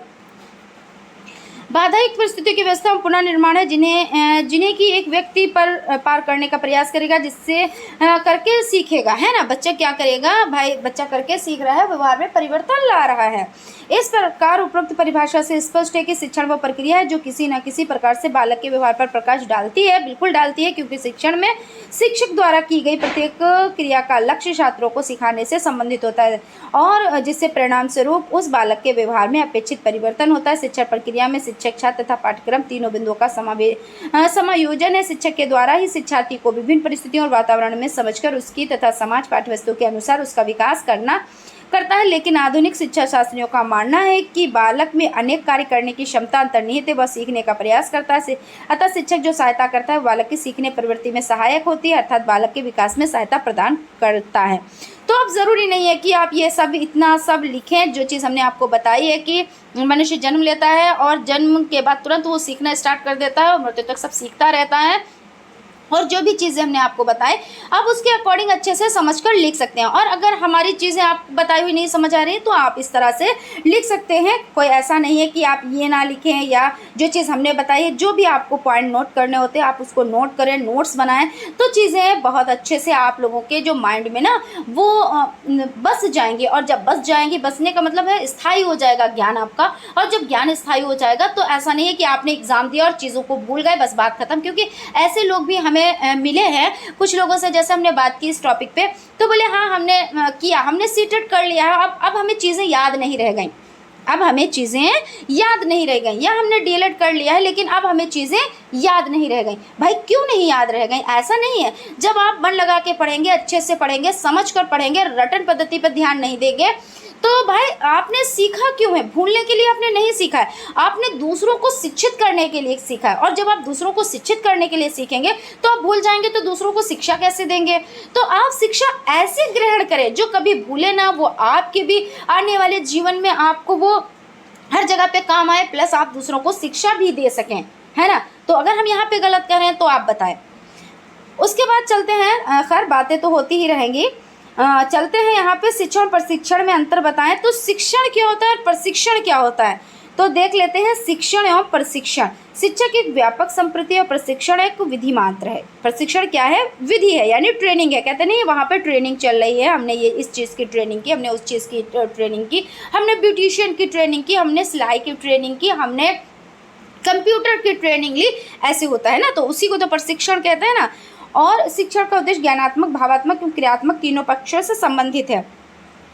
बाधायुक्त परिस्थितियों की व्यवस्था में पुनर्निर्माण है जिन्हें कि एक व्यक्ति पर पार करने का प्रयास करेगा, जिससे करके सीखेगा, है ना। बच्चा क्या करेगा भाई, बच्चा करके सीख रहा है, व्यवहार में परिवर्तन ला रहा है। इस प्रकार उपरोक्त परिभाषा से स्पष्ट है कि शिक्षण वह प्रक्रिया है जो किसी न किसी प्रकार से बालक के व्यवहार पर प्रकाश डालती है। बिल्कुल डालती है, क्योंकि शिक्षण में शिक्षक द्वारा की गई प्रत्येक क्रिया का लक्ष्य छात्रों को सिखाने से संबंधित होता है और जिससे परिणाम स्वरूप उस बालक के व्यवहार में अपेक्षित परिवर्तन होता है। शिक्षण प्रक्रिया में शिक्षक, छात्र तथा पाठ्यक्रम तीनों बिंदुओं का समायोजन है। शिक्षक के द्वारा ही शिक्षार्थी को विभिन्न परिस्थितियों और वातावरण में समझकर उसकी तथा समाज पाठ्यवस्तु के अनुसार उसका विकास करता है। लेकिन आधुनिक शिक्षा शास्त्रियों का मानना है कि बालक में अनेक कार्य करने की क्षमता अंतर्निहित है, वह सीखने का प्रयास करता है। अतः शिक्षक जो सहायता करता है बालक की सीखने प्रवृत्ति में सहायक होती है, अर्थात बालक के विकास में सहायता प्रदान करता है। तो अब ज़रूरी नहीं है कि आप ये सब इतना सब लिखें। जो चीज़ हमने आपको बताई है कि मनुष्य जन्म लेता है और जन्म के बाद तुरंत वो सीखना स्टार्ट कर देता है और मृत्यु तक सब सीखता रहता है, और जो भी चीज़ें हमने आपको बताए आप उसके अकॉर्डिंग अच्छे से समझकर लिख सकते हैं। और अगर हमारी चीज़ें आप बताई हुई नहीं समझ आ रही तो आप इस तरह से लिख सकते हैं। कोई ऐसा नहीं है कि आप ये ना लिखें, या जो चीज़ हमने बताई है, जो भी आपको पॉइंट नोट करने होते हैं आप उसको नोट करें, नोट्स बनाएं, तो चीज़ें बहुत अच्छे से आप लोगों के जो माइंड में ना वो बस जाएंगी। और जब बस जाएंगी, बसने का मतलब है स्थायी हो जाएगा ज्ञान आपका। और जब ज्ञान स्थायी हो जाएगा तो ऐसा नहीं है कि आपने एग्ज़ाम दिया और चीज़ों को भूल गए, बस बात खत्म। क्योंकि ऐसे लोग भी हमें मिले हैं कुछ लोगों से, जैसे हमने बात की इस टॉपिक पे, तो बोले हाँ हमने किया, हमने सीटेड कर लिया है, अब हमें चीज़ें याद नहीं रह गई, अब हमें चीज़ें याद नहीं रह गई, या हमने डीएलएड कर लिया है लेकिन अब हमें चीज़ें याद नहीं रह गई। भाई क्यों नहीं याद रह गई? ऐसा नहीं है। जब आप मन लगा के पढ़ेंगे, अच्छे से पढ़ेंगे, समझ कर पढ़ेंगे, रटन पद्धति पर ध्यान नहीं देंगे, तो भाई आपने सीखा क्यों है? भूलने के लिए आपने नहीं सीखा है, आपने दूसरों को शिक्षित करने के लिए सीखा है। और जब आप दूसरों को शिक्षित करने के लिए सीखेंगे तो आप भूल जाएंगे, तो दूसरों को शिक्षा कैसे देंगे? तो आप शिक्षा ऐसे ग्रहण करें जो कभी भूले ना, वो आपके भी आने वाले जीवन में आपको वो हर जगह पे काम आए, प्लस आप दूसरों को शिक्षा भी दे सकें, है ना। तो अगर हम यहाँ पे गलत कर रहे हैं तो आप बताएं। उसके बाद चलते हैं, खैर बातें तो होती ही रहेंगी, चलते हैं यहाँ पे शिक्षण और प्रशिक्षण में अंतर बताएं। तो शिक्षण क्या होता है और प्रशिक्षण क्या होता है, तो देख लेते हैं। शिक्षण एवं प्रशिक्षण, शिक्षक एक व्यापक संप्रति और प्रशिक्षण एक विधि मात्र है। प्रशिक्षण क्या है? विधि है, यानी ट्रेनिंग है। कहते नहीं वहाँ पे ट्रेनिंग चल रही है, हमने ये इस चीज़ की ट्रेनिंग की, हमने उस चीज़ की ट्रेनिंग की, हमने ब्यूटिशियन की ट्रेनिंग की, हमने सिलाई की ट्रेनिंग की, हमने कंप्यूटर की ट्रेनिंग ली, ऐसे होता है ना। तो उसी को तो प्रशिक्षण कहते हैं ना। और शिक्षण का उद्देश्य ज्ञानात्मक, भावात्मक एवं क्रियात्मक तीनों पक्षों से संबंधित है,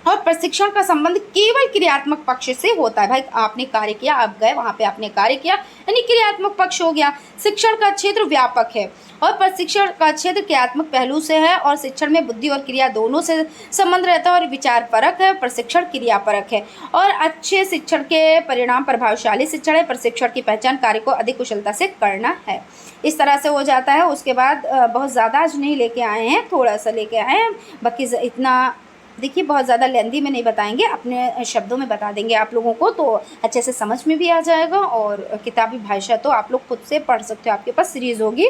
और प्रशिक्षण का संबंध केवल क्रियात्मक पक्ष से होता है। भाई आपने कार्य किया, आप गए वहाँ पे आपने कार्य किया, यानी क्रियात्मक पक्ष हो गया। शिक्षण का क्षेत्र व्यापक है और प्रशिक्षण का क्षेत्र क्रियात्मक पहलू से है, और शिक्षण में बुद्धि और क्रिया दोनों से संबंध रहता है और विचार परक है, प्रशिक्षण क्रिया परक है। और अच्छे शिक्षण के परिणाम प्रभावशाली शिक्षण है। प्रशिक्षण की पहचान कार्य को अधिक कुशलता से करना है। इस तरह से हो जाता है। उसके बाद बहुत ज़्यादा आज नहीं लेके आए हैं, थोड़ा सा लेके आए हैं, बाकी इतना देखिए बहुत ज़्यादा लेंदी में नहीं बताएंगे, अपने शब्दों में बता देंगे आप लोगों को, तो अच्छे से समझ में भी आ जाएगा। और किताबी भाषा तो आप लोग खुद से पढ़ सकते हो, आपके पास सीरीज़ होगी।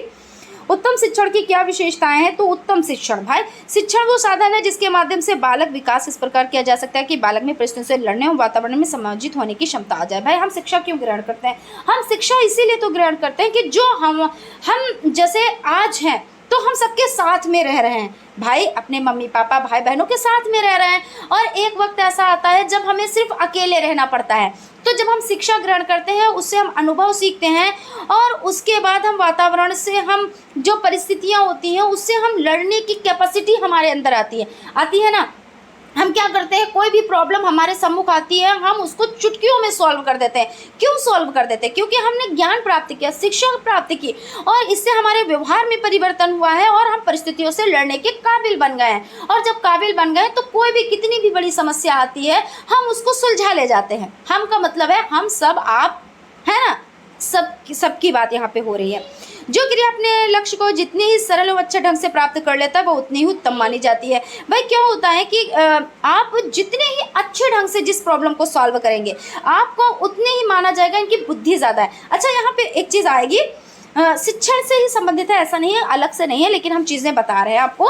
उत्तम शिक्षण की क्या विशेषताएं हैं? तो उत्तम शिक्षण, भाई शिक्षण वो साधन है जिसके माध्यम से बालक विकास इस प्रकार किया जा सकता है कि बालक में परिस्थितियों से लड़ने और वातावरण में समायोजित होने की क्षमता आ जाए। भाई हम शिक्षा क्यों ग्रहण करते हैं? हम शिक्षा इसीलिए तो ग्रहण करते हैं कि जो हम जैसे आज हैं तो हम सबके साथ में रह रहे हैं, भाई अपने मम्मी पापा भाई बहनों के साथ में रह रहे हैं, और एक वक्त ऐसा आता है जब हमें सिर्फ अकेले रहना पड़ता है। तो जब हम शिक्षा ग्रहण करते हैं उससे हम अनुभव सीखते हैं, और उसके बाद हम वातावरण से हम जो परिस्थितियां होती हैं उससे हम लड़ने की कैपेसिटी हमारे अंदर आती है ना। हम क्या करते हैं, कोई भी प्रॉब्लम हमारे सम्मुख आती है हम उसको चुटकियों में सॉल्व कर देते हैं। क्यों सॉल्व कर देते हैं? क्योंकि हमने ज्ञान प्राप्त किया, शिक्षा प्राप्त की, और इससे हमारे व्यवहार में परिवर्तन हुआ है और हम परिस्थितियों से लड़ने के काबिल बन गए हैं। और जब काबिल बन गए तो कोई भी कितनी भी बड़ी समस्या आती है हम उसको सुलझा ले जाते हैं। हम का मतलब है हम सब, आप, है ना, सबकी बात यहाँ पे हो रही है। जो क्रिया अपने लक्ष्य को जितनी ही सरल और अच्छे ढंग से प्राप्त कर लेता है वो उतनी ही उत्तम मानी जाती है। भाई क्या होता है कि आप जितने ही अच्छे ढंग से जिस प्रॉब्लम को सॉल्व करेंगे आपको उतने ही माना जाएगा इनकी बुद्धि ज़्यादा है। अच्छा यहाँ पे एक चीज़ आएगी, शिक्षण से ही संबंधित है, ऐसा नहीं है, अलग से नहीं है, लेकिन हम चीज़ें बता रहे हैं आपको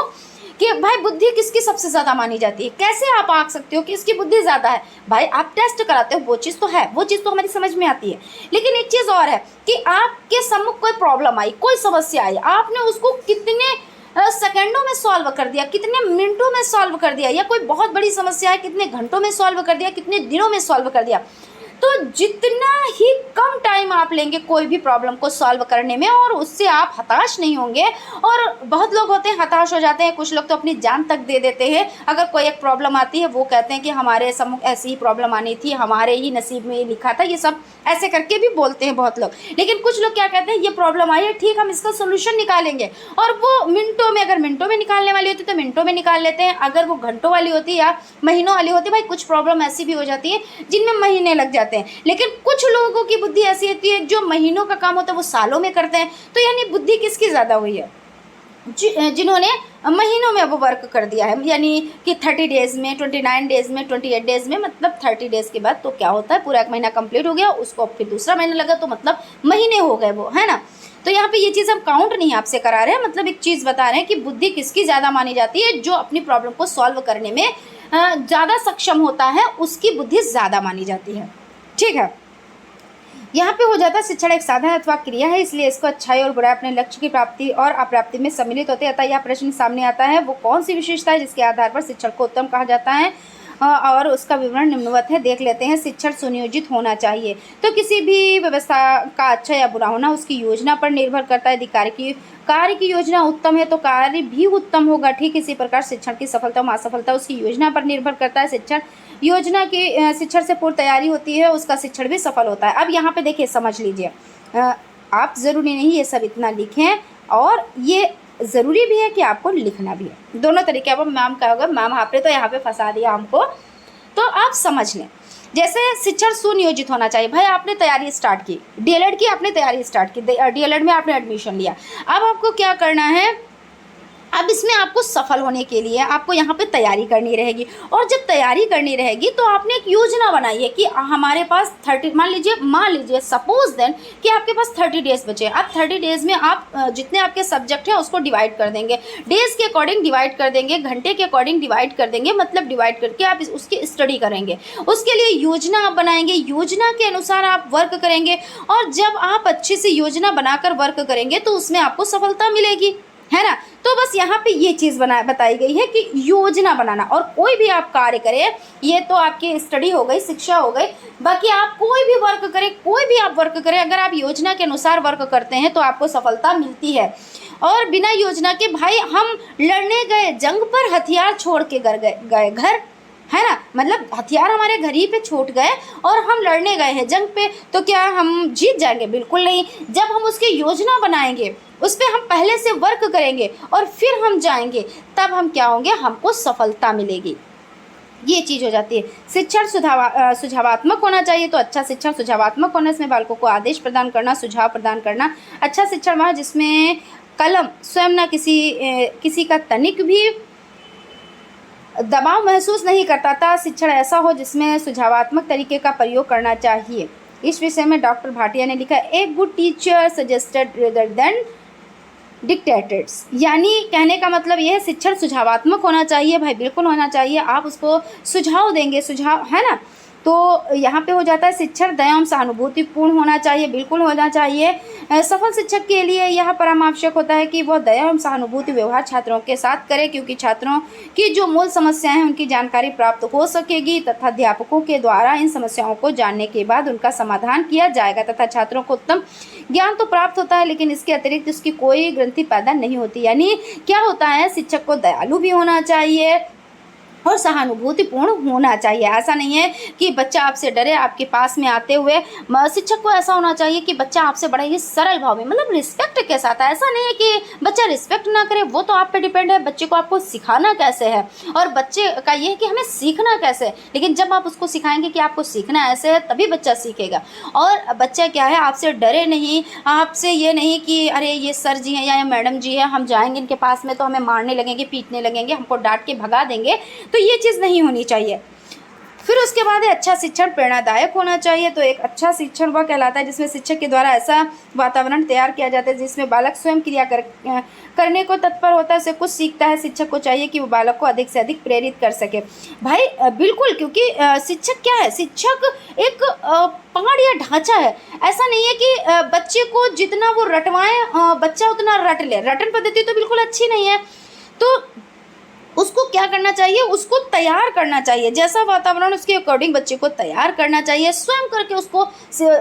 कि भाई बुद्धि किसकी सबसे ज़्यादा मानी जाती है। कैसे आप आंक सकते हो कि इसकी बुद्धि ज़्यादा है? भाई आप टेस्ट कराते हो, वो चीज़ तो है, वो चीज़ तो हमारी समझ में आती है, लेकिन एक चीज़ और है कि आपके सम्मुख कोई प्रॉब्लम आई, कोई समस्या आई, आपने उसको कितने सेकंडों में सॉल्व कर दिया, कितने मिनटों में सॉल्व कर दिया, या कोई बहुत बड़ी समस्या है कितने घंटों में सॉल्व कर दिया, कितने दिनों में सॉल्व कर दिया। तो जितना ही कम टाइम आप लेंगे कोई भी प्रॉब्लम को सॉल्व करने में, और उससे आप हताश नहीं होंगे। और बहुत लोग होते हैं हताश हो जाते हैं, कुछ लोग तो अपनी जान तक दे देते हैं अगर कोई एक प्रॉब्लम आती है। वो कहते हैं कि हमारे सम्मुख ऐसी ही प्रॉब्लम आनी थी, हमारे ही नसीब में ये लिखा था, ये सब ऐसे करके भी बोलते हैं बहुत लोग। लेकिन कुछ लोग क्या कहते हैं, ये प्रॉब्लम आई है, ठीक, हम इसका सोल्यूशन निकालेंगे, और वो मिनटों में, अगर मिनटों में निकालने वाली होती तो मिनटों में निकाल लेते हैं, अगर वो घंटों वाली होती या महीनों वाली होती, भाई कुछ प्रॉब्लम ऐसी भी हो जाती है जिनमें महीने लग जाते हैं। लेकिन कुछ लोगों की बुद्धि ऐसी होती है जो महीनों का काम होता है वो सालों में करते हैं। तो यानी बुद्धि किसकी ज़्यादा हुई है? जिन्होंने महीनों में वो वर्क कर दिया है, यानी कि 30 डेज़ में, 29 डेज़ में, 28 डेज़ में, मतलब 30 डेज़ के बाद तो क्या होता है, पूरा एक महीना कंप्लीट हो गया, उसको फिर दूसरा महीना लगा, तो मतलब महीने हो गए वो, है ना। तो यहाँ पे ये चीज़ हम काउंट नहीं आपसे करा रहे हैं, मतलब एक चीज़ बता रहे हैं कि बुद्धि किसकी ज़्यादा मानी जाती है। जो अपनी प्रॉब्लम को सॉल्व करने में ज़्यादा सक्षम होता है उसकी बुद्धि ज़्यादा मानी जाती है। ठीक है, यहाँ पे हो जाता है शिक्षण एक साधन अथवा क्रिया है, इसलिए इसको अच्छाई और बुराई अपने लक्ष्य की प्राप्ति और अप्राप्ति में सम्मिलित होते हैं। अतः यह प्रश्न सामने आता है, वो कौन सी विशेषता है जिसके आधार पर शिक्षण को उत्तम कहा जाता है, और उसका विवरण निम्नवत है, देख लेते हैं। शिक्षण सुनियोजित होना चाहिए। तो किसी भी व्यवस्था का अच्छा या बुरा होना उसकी योजना पर निर्भर करता है। यदि कार्य की योजना उत्तम है तो कार्य भी उत्तम होगा। ठीक इसी प्रकार शिक्षण की सफलता व असफलता उसकी योजना पर निर्भर करता है। शिक्षण से पूर्व तैयारी होती है, उसका शिक्षण भी सफल होता है। अब यहाँ पे देखिए, समझ लीजिए, आप ज़रूरी नहीं ये सब इतना लिखें, और ये ज़रूरी भी है कि आपको लिखना भी है। दोनों तरीके। अब मैम क्या होगा, मैम आपने तो यहाँ पे फंसा दिया हमको, तो आप समझ लें। जैसे शिक्षण सुनियोजित होना चाहिए। भाई आपने तैयारी स्टार्ट की, डीएलएड की आपने तैयारी स्टार्ट की, डीएलएड में आपने एडमिशन लिया, अब आपको क्या करना है, अब इसमें आपको सफल होने के लिए आपको यहाँ पे तैयारी करनी रहेगी। और जब तैयारी करनी रहेगी तो आपने एक योजना बनाई है कि हमारे पास 30, मान लीजिए सपोज देन कि आपके पास 30 डेज़ बचे। अब 30 डेज़ में आप जितने आपके सब्जेक्ट हैं उसको डिवाइड कर देंगे, डेज़ के अकॉर्डिंग डिवाइड कर देंगे, घंटे के अकॉर्डिंग डिवाइड कर देंगे, मतलब डिवाइड करके आप उसकी स्टडी करेंगे। उसके लिए योजना आप बनाएंगे, योजना के अनुसार आप वर्क करेंगे, और जब आप अच्छे से योजना बनाकर वर्क करेंगे तो उसमें आपको सफलता मिलेगी, है ना। तो बस यहाँ पे ये चीज़ बताई गई है कि योजना बनाना। और कोई भी आप कार्य करें, ये तो आपकी स्टडी हो गई, शिक्षा हो गई, बाकी आप कोई भी वर्क करें, कोई भी आप वर्क करें, अगर आप योजना के अनुसार वर्क करते हैं तो आपको सफलता मिलती है। और बिना योजना के, भाई हम लड़ने गए जंग पर, हथियार छोड़ के गए घर, है ना, मतलब हथियार हमारे घर ही पे छूट गए और हम लड़ने गए हैं जंग पे, तो क्या हम जीत जाएंगे? बिल्कुल नहीं। जब हम उसकी योजना बनाएंगे, उस पर हम पहले से वर्क करेंगे और फिर हम जाएंगे, तब हम क्या होंगे, हमको सफलता मिलेगी। ये चीज़ हो जाती है। शिक्षण सुझावात्मक होना चाहिए। तो अच्छा शिक्षण सुझावात्मक होना, इसमें बालकों को आदेश प्रदान करना, सुझाव प्रदान करना। अच्छा शिक्षण वह जिसमें कलम स्वयं न किसी का तनिक भी दबाव महसूस नहीं करता था। शिक्षण ऐसा हो जिसमें सुझावात्मक तरीके का प्रयोग करना चाहिए। इस विषय में डॉक्टर भाटिया ने लिखा, a good teacher suggested rather than dictates. यानी कहने का मतलब ये है, शिक्षण सुझावात्मक होना चाहिए। भाई बिल्कुल होना चाहिए, आप उसको सुझाव देंगे, सुझाव, है ना। तो यहाँ पे हो जाता है शिक्षण दया एवं सहानुभूतिपूर्ण होना चाहिए, बिल्कुल होना चाहिए। सफल शिक्षक के लिए यह परम आवश्यक होता है कि वह दया एवं सहानुभूति व्यवहार छात्रों के साथ करे, क्योंकि छात्रों की जो मूल समस्याएं हैं उनकी जानकारी प्राप्त हो सकेगी तथा अध्यापकों के द्वारा इन समस्याओं को जानने के बाद उनका समाधान किया जाएगा तथा छात्रों को उत्तम ज्ञान तो प्राप्त होता है, लेकिन इसके अतिरिक्त उसकी कोई ग्रंथि पैदा नहीं होती। यानी क्या होता है, शिक्षक को दयालु भी होना चाहिए और सहानुभूतिपूर्ण होना चाहिए। ऐसा नहीं है कि बच्चा आपसे डरे आपके पास में आते हुए। शिक्षक को ऐसा होना चाहिए कि बच्चा आपसे बड़ा ही सरल भाव में, मतलब रिस्पेक्ट के साथ। ऐसा नहीं है कि बच्चा रिस्पेक्ट ना करे, वो तो आप पे डिपेंड है, बच्चे को आपको सिखाना कैसे है, और बच्चे का ये है कि हमें सीखना कैसे है। लेकिन जब आप उसको सिखाएंगे कि आपको सीखना ऐसे है, तभी बच्चा सीखेगा। और बच्चा क्या है, आपसे डरे नहीं, आपसे ये नहीं कि अरे ये सर जी हैं या ये मैडम जी हैं, हम जाएंगे इनके पास में तो हमें मारने लगेंगे, पीटने लगेंगे, हमको डांट के भगा देंगे, तो ये चीज़ नहीं होनी चाहिए। फिर फिर उसके बाद है अच्छा शिक्षण प्रेरणादायक होना चाहिए। तो एक अच्छा शिक्षण वह कहलाता है जिसमें शिक्षक के द्वारा ऐसा वातावरण तैयार किया जाता है जिसमें बालक स्वयं क्रिया करने को तत्पर होता है, उसे कुछ सीखता है। शिक्षक को चाहिए कि वो बालक को अधिक से अधिक प्रेरित कर सके। भाई बिल्कुल, क्योंकि शिक्षक क्या है, शिक्षक एक पहाड़ या ढांचा है। ऐसा नहीं है कि बच्चे को जितना वो रटवाएं बच्चा उतना रट ले। रटन पद्धति तो बिल्कुल अच्छी नहीं है। तो उसको क्या करना चाहिए, उसको तैयार करना चाहिए, जैसा वातावरण उसके अकॉर्डिंग बच्चे को तैयार करना चाहिए। स्वयं करके उसको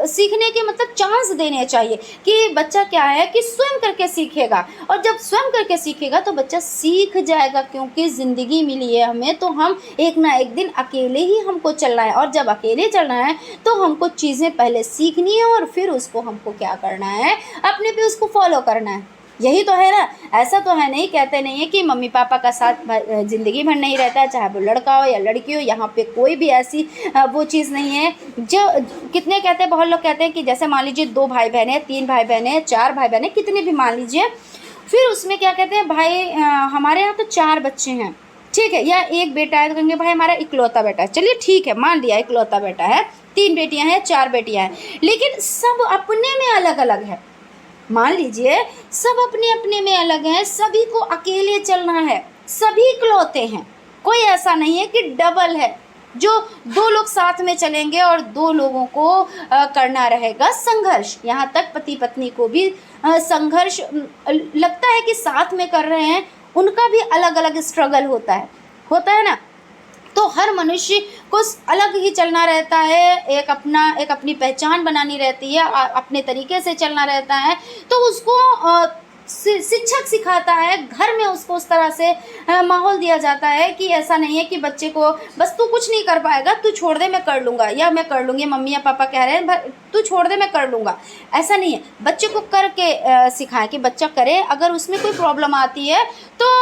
सीखने के मतलब चांस देने चाहिए कि बच्चा क्या है कि स्वयं करके सीखेगा। और जब स्वयं करके सीखेगा तो बच्चा सीख जाएगा, क्योंकि ज़िंदगी मिली है हमें तो हम एक ना एक दिन अकेले ही हमको चलना है। और जब अकेले चलना है तो हमको चीज़ें पहले सीखनी है और फिर उसको हमको क्या करना है, अपने पे उसको फॉलो करना है। यही तो है ना। ऐसा तो है नहीं, कहते नहीं है कि मम्मी पापा का साथ ज़िंदगी भर नहीं रहता है, चाहे वो लड़का हो या लड़की हो। यहाँ पे कोई भी ऐसी वो चीज़ नहीं है। जो कितने कहते हैं, बहुत लोग कहते हैं कि जैसे मान लीजिए 2 भाई बहन है, 3 भाई बहन है, 4 भाई बहन है, कितने भी मान लीजिए, फिर उसमें क्या कहते हैं, भाई हमारे यहाँ तो 4 बच्चे हैं, ठीक है, या एक बेटा है, तो कहेंगे भाई हमारा इकलौता बेटा है। चलिए ठीक है, मान लिया इकलौता बेटा है, 3 बेटियाँ हैं, 4 बेटियाँ हैं, लेकिन सब अपने में अलग अलग है। मान लीजिए सब अपने अपने में अलग हैं, सभी को अकेले चलना है, सभी इकलौते हैं, कोई ऐसा नहीं है कि डबल है जो 2 लोग साथ में चलेंगे और 2 लोगों को करना रहेगा संघर्ष। यहाँ तक पति पत्नी को भी संघर्ष लगता है कि साथ में कर रहे हैं, उनका भी अलग अलग स्ट्रगल होता है ना। तो हर मनुष्य को अलग ही चलना रहता है, एक अपनी पहचान बनानी रहती है, अपने तरीके से चलना रहता है। तो उसको शिक्षक सिखाता है, घर में उसको उस तरह से माहौल दिया जाता है कि ऐसा नहीं है कि बच्चे को बस तू कुछ नहीं कर पाएगा, तू छोड़ दे मैं कर लूँगा, या मैं कर लूँगी, मम्मी या पापा कह रहे हैं तू छोड़ दे मैं कर लूँगा। ऐसा नहीं है, बच्चे को करके सिखाएं कि बच्चा करे। अगर उसमें कोई प्रॉब्लम आती है तो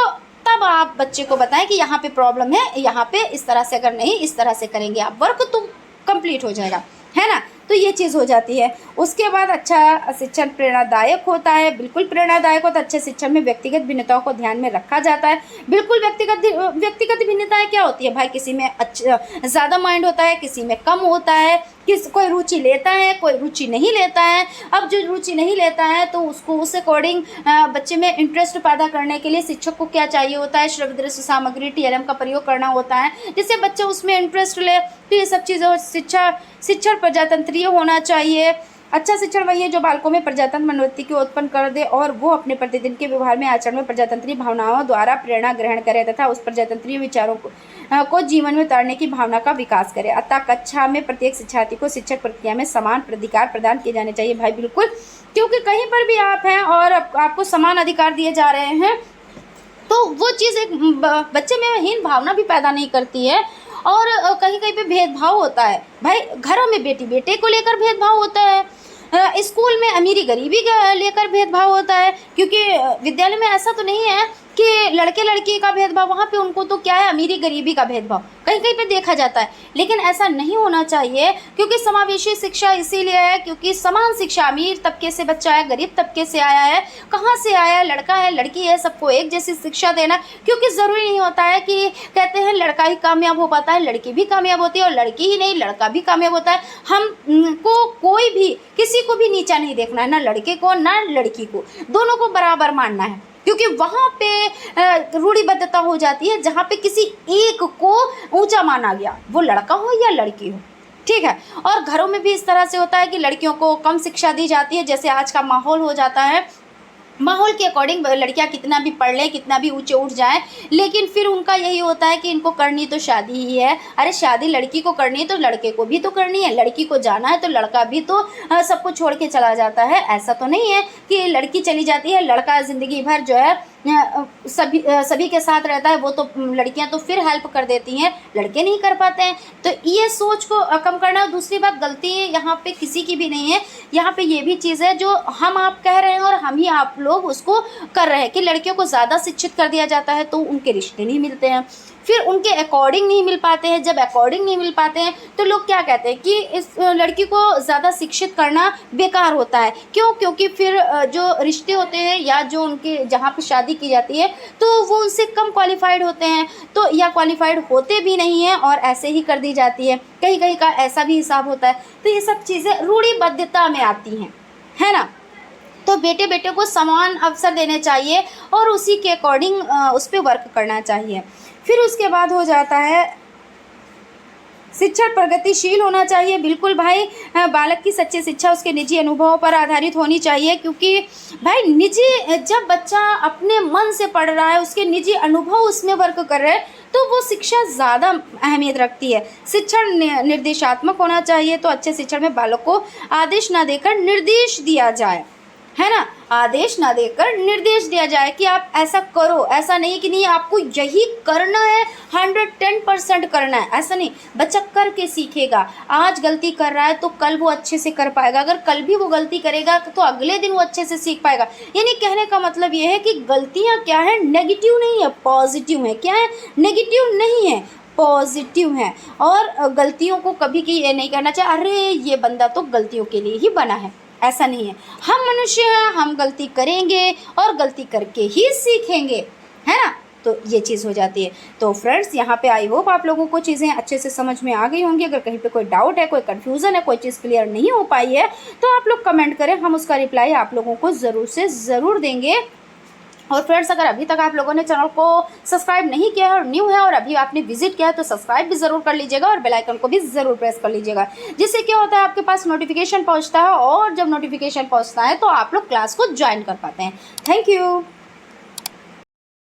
तब आप बच्चे को बताएं कि यहाँ पे प्रॉब्लम है, यहाँ पे इस तरह से अगर नहीं इस तरह से करेंगे आप वर्क तो कंप्लीट हो जाएगा, है ना। तो ये चीज़ हो जाती है। उसके बाद अच्छा शिक्षण प्रेरणादायक होता है, बिल्कुल प्रेरणादायक होता है। अच्छे शिक्षण में व्यक्तिगत भिन्नताओं को ध्यान में रखा जाता है। बिल्कुल व्यक्तिगत भिन्नताएं क्या होती है भाई, किसी में अच्छा ज़्यादा माइंड होता है, किसी में कम होता है, कोई रुचि लेता है, कोई रुचि नहीं लेता है। अब जो रुचि नहीं लेता है तो उसको उस अकॉर्डिंग बच्चे में इंटरेस्ट पैदा करने के लिए शिक्षक को क्या चाहिए होता है, श्रव्य दृश्य सामग्री TLM का प्रयोग करना होता है, जिससे बच्चा उसमें इंटरेस्ट ले। तो ये सब चीज़ें शिक्षण प्रजातंत्रीय होना चाहिए। अच्छा शिक्षण वही है जो बालकों में प्रजातंत्र मनोवृत्ति को उत्पन्न कर दे और वो अपने प्रतिदिन के व्यवहार में आचरण में प्रजातंत्रीय भावनाओं द्वारा प्रेरणा ग्रहण करे तथा उस प्रजातंत्रीय विचारों को जीवन में उतारने की भावना का विकास करे। अतः कक्षा में प्रत्येक शिक्षार्थी को शिक्षक प्रक्रिया में समान अधिकार प्रदान किए जाने चाहिए। भाई बिल्कुल, क्योंकि कहीं पर भी आप हैं और आपको समान अधिकार दिए जा रहे हैं तो वो चीज़ एक बच्चे में हीन भावना भी पैदा नहीं करती है। और कहीं कहीं पे भेदभाव होता है भाई, घरों में बेटी बेटे को लेकर भेदभाव होता है, स्कूल में अमीरी गरीबी का लेकर भेदभाव होता है, क्योंकि विद्यालय में ऐसा तो नहीं है कि लड़के लड़की का भेदभाव, वहाँ पे उनको तो क्या है अमीरी गरीबी का भेदभाव कहीं कहीं पे देखा जाता है। लेकिन ऐसा नहीं होना चाहिए, क्योंकि समावेशी शिक्षा इसीलिए है क्योंकि समान शिक्षा, अमीर तबके से बच्चा है, गरीब तबके से आया है, कहाँ से आया है, लड़का है लड़की है, सबको एक जैसी शिक्षा देना। क्योंकि ज़रूरी नहीं होता है कि कहते हैं लड़का ही कामयाब हो पाता है, लड़की भी कामयाब होती है, और लड़की ही नहीं लड़का भी कामयाब होता है। हमको कोई भी किसी को भी नीचा नहीं देखना है, ना लड़के को ना लड़की को, दोनों को बराबर मानना है। क्योंकि वहाँ पे रूढ़िबद्धता हो जाती है जहाँ पे किसी एक को ऊंचा माना गया, वो लड़का हो या लड़की हो, ठीक है। और घरों में भी इस तरह से होता है कि लड़कियों को कम शिक्षा दी जाती है, जैसे आज का माहौल हो जाता है। माहौल के अकॉर्डिंग लड़कियां कितना भी पढ़ लें, कितना भी ऊंचे उठ जाएं, लेकिन फिर उनका यही होता है कि इनको करनी तो शादी ही है। अरे शादी लड़की को करनी है तो लड़के को भी तो करनी है, लड़की को जाना है तो लड़का भी तो सबको छोड़ के चला जाता है। ऐसा तो नहीं है कि लड़की चली जाती है, लड़का ज़िंदगी भर जो है सभी के साथ रहता है। वो तो लड़कियां तो फिर हेल्प कर देती हैं, लड़के नहीं कर पाते हैं। तो ये सोच को कम करना। दूसरी बात, गलती यहाँ पे किसी की भी नहीं है, यहाँ पे ये भी चीज़ है जो हम आप कह रहे हैं और हम ही आप लोग उसको कर रहे हैं कि लड़कियों को ज़्यादा शिक्षित कर दिया जाता है तो उनके रिश्ते नहीं मिलते हैं, फिर उनके अकॉर्डिंग नहीं मिल पाते हैं। जब अकॉर्डिंग नहीं मिल पाते हैं तो लोग क्या कहते हैं कि इस लड़की को ज़्यादा शिक्षित करना बेकार होता है। क्यों? क्योंकि फिर जो रिश्ते होते हैं या जो उनके जहाँ पे शादी की जाती है तो वो उनसे कम क्वालिफाइड होते हैं, तो या क्वालिफाइड होते भी नहीं हैं और ऐसे ही कर दी जाती है। कहीं कहीं का ऐसा भी हिसाब होता है। तो ये सब चीज़ें रूढ़िबद्धता में आती हैं, है ना। तो बेटे बेटे को समान अवसर देने चाहिए और उसी के अकॉर्डिंग उस पर वर्क करना चाहिए। फिर उसके बाद हो जाता है शिक्षा प्रगतिशील होना चाहिए। बिल्कुल भाई, बालक की सच्ची शिक्षा उसके निजी अनुभवों पर आधारित होनी चाहिए, क्योंकि भाई निजी, जब बच्चा अपने मन से पढ़ रहा है, उसके निजी अनुभव उसमें वर्क कर रहे हैं, तो वो शिक्षा ज़्यादा अहमियत रखती है। शिक्षण निर्देशात्मक होना चाहिए, तो अच्छे शिक्षण में बालक को आदेश ना देकर निर्देश दिया जाए, है ना। आदेश ना देकर निर्देश दिया जाए कि आप ऐसा करो, ऐसा नहीं कि नहीं आपको यही करना है, 110% करना है, ऐसा नहीं। बच्चा करके सीखेगा। आज गलती कर रहा है तो कल वो अच्छे से कर पाएगा, अगर कल भी वो गलती करेगा तो अगले दिन वो अच्छे से सीख पाएगा। यानी कहने का मतलब ये है कि गलतियाँ क्या है, नेगेटिव नहीं है, पॉजिटिव है। क्या है, नेगेटिव नहीं है, पॉजिटिव है। और गलतियों को कभी की ये नहीं कहना चाहिए अरे ये बंदा तो गलतियों के लिए ही बना है, ऐसा नहीं है। हम मनुष्य हैं, हम गलती करेंगे और गलती करके ही सीखेंगे, है ना। तो ये चीज़ हो जाती है। तो फ्रेंड्स, यहाँ पे आई होप आप लोगों को चीज़ें अच्छे से समझ में आ गई होंगी। अगर कहीं पे कोई डाउट है, कोई कन्फ्यूज़न है, कोई चीज़ क्लियर नहीं हो पाई है, तो आप लोग कमेंट करें, हम उसका रिप्लाई आप लोगों को ज़रूर से ज़रूर देंगे। और फ्रेंड्स, अगर अभी तक आप लोगों ने चैनल को सब्सक्राइब नहीं किया है और न्यू है और अभी आपने विजिट किया है, तो सब्सक्राइब भी ज़रूर कर लीजिएगा और बेल आइकन को भी ज़रूर प्रेस कर लीजिएगा, जिससे क्या होता है आपके पास नोटिफिकेशन पहुंचता है, और जब नोटिफिकेशन पहुंचता है तो आप लोग क्लास को ज्वाइन कर पाते हैं। Thank you.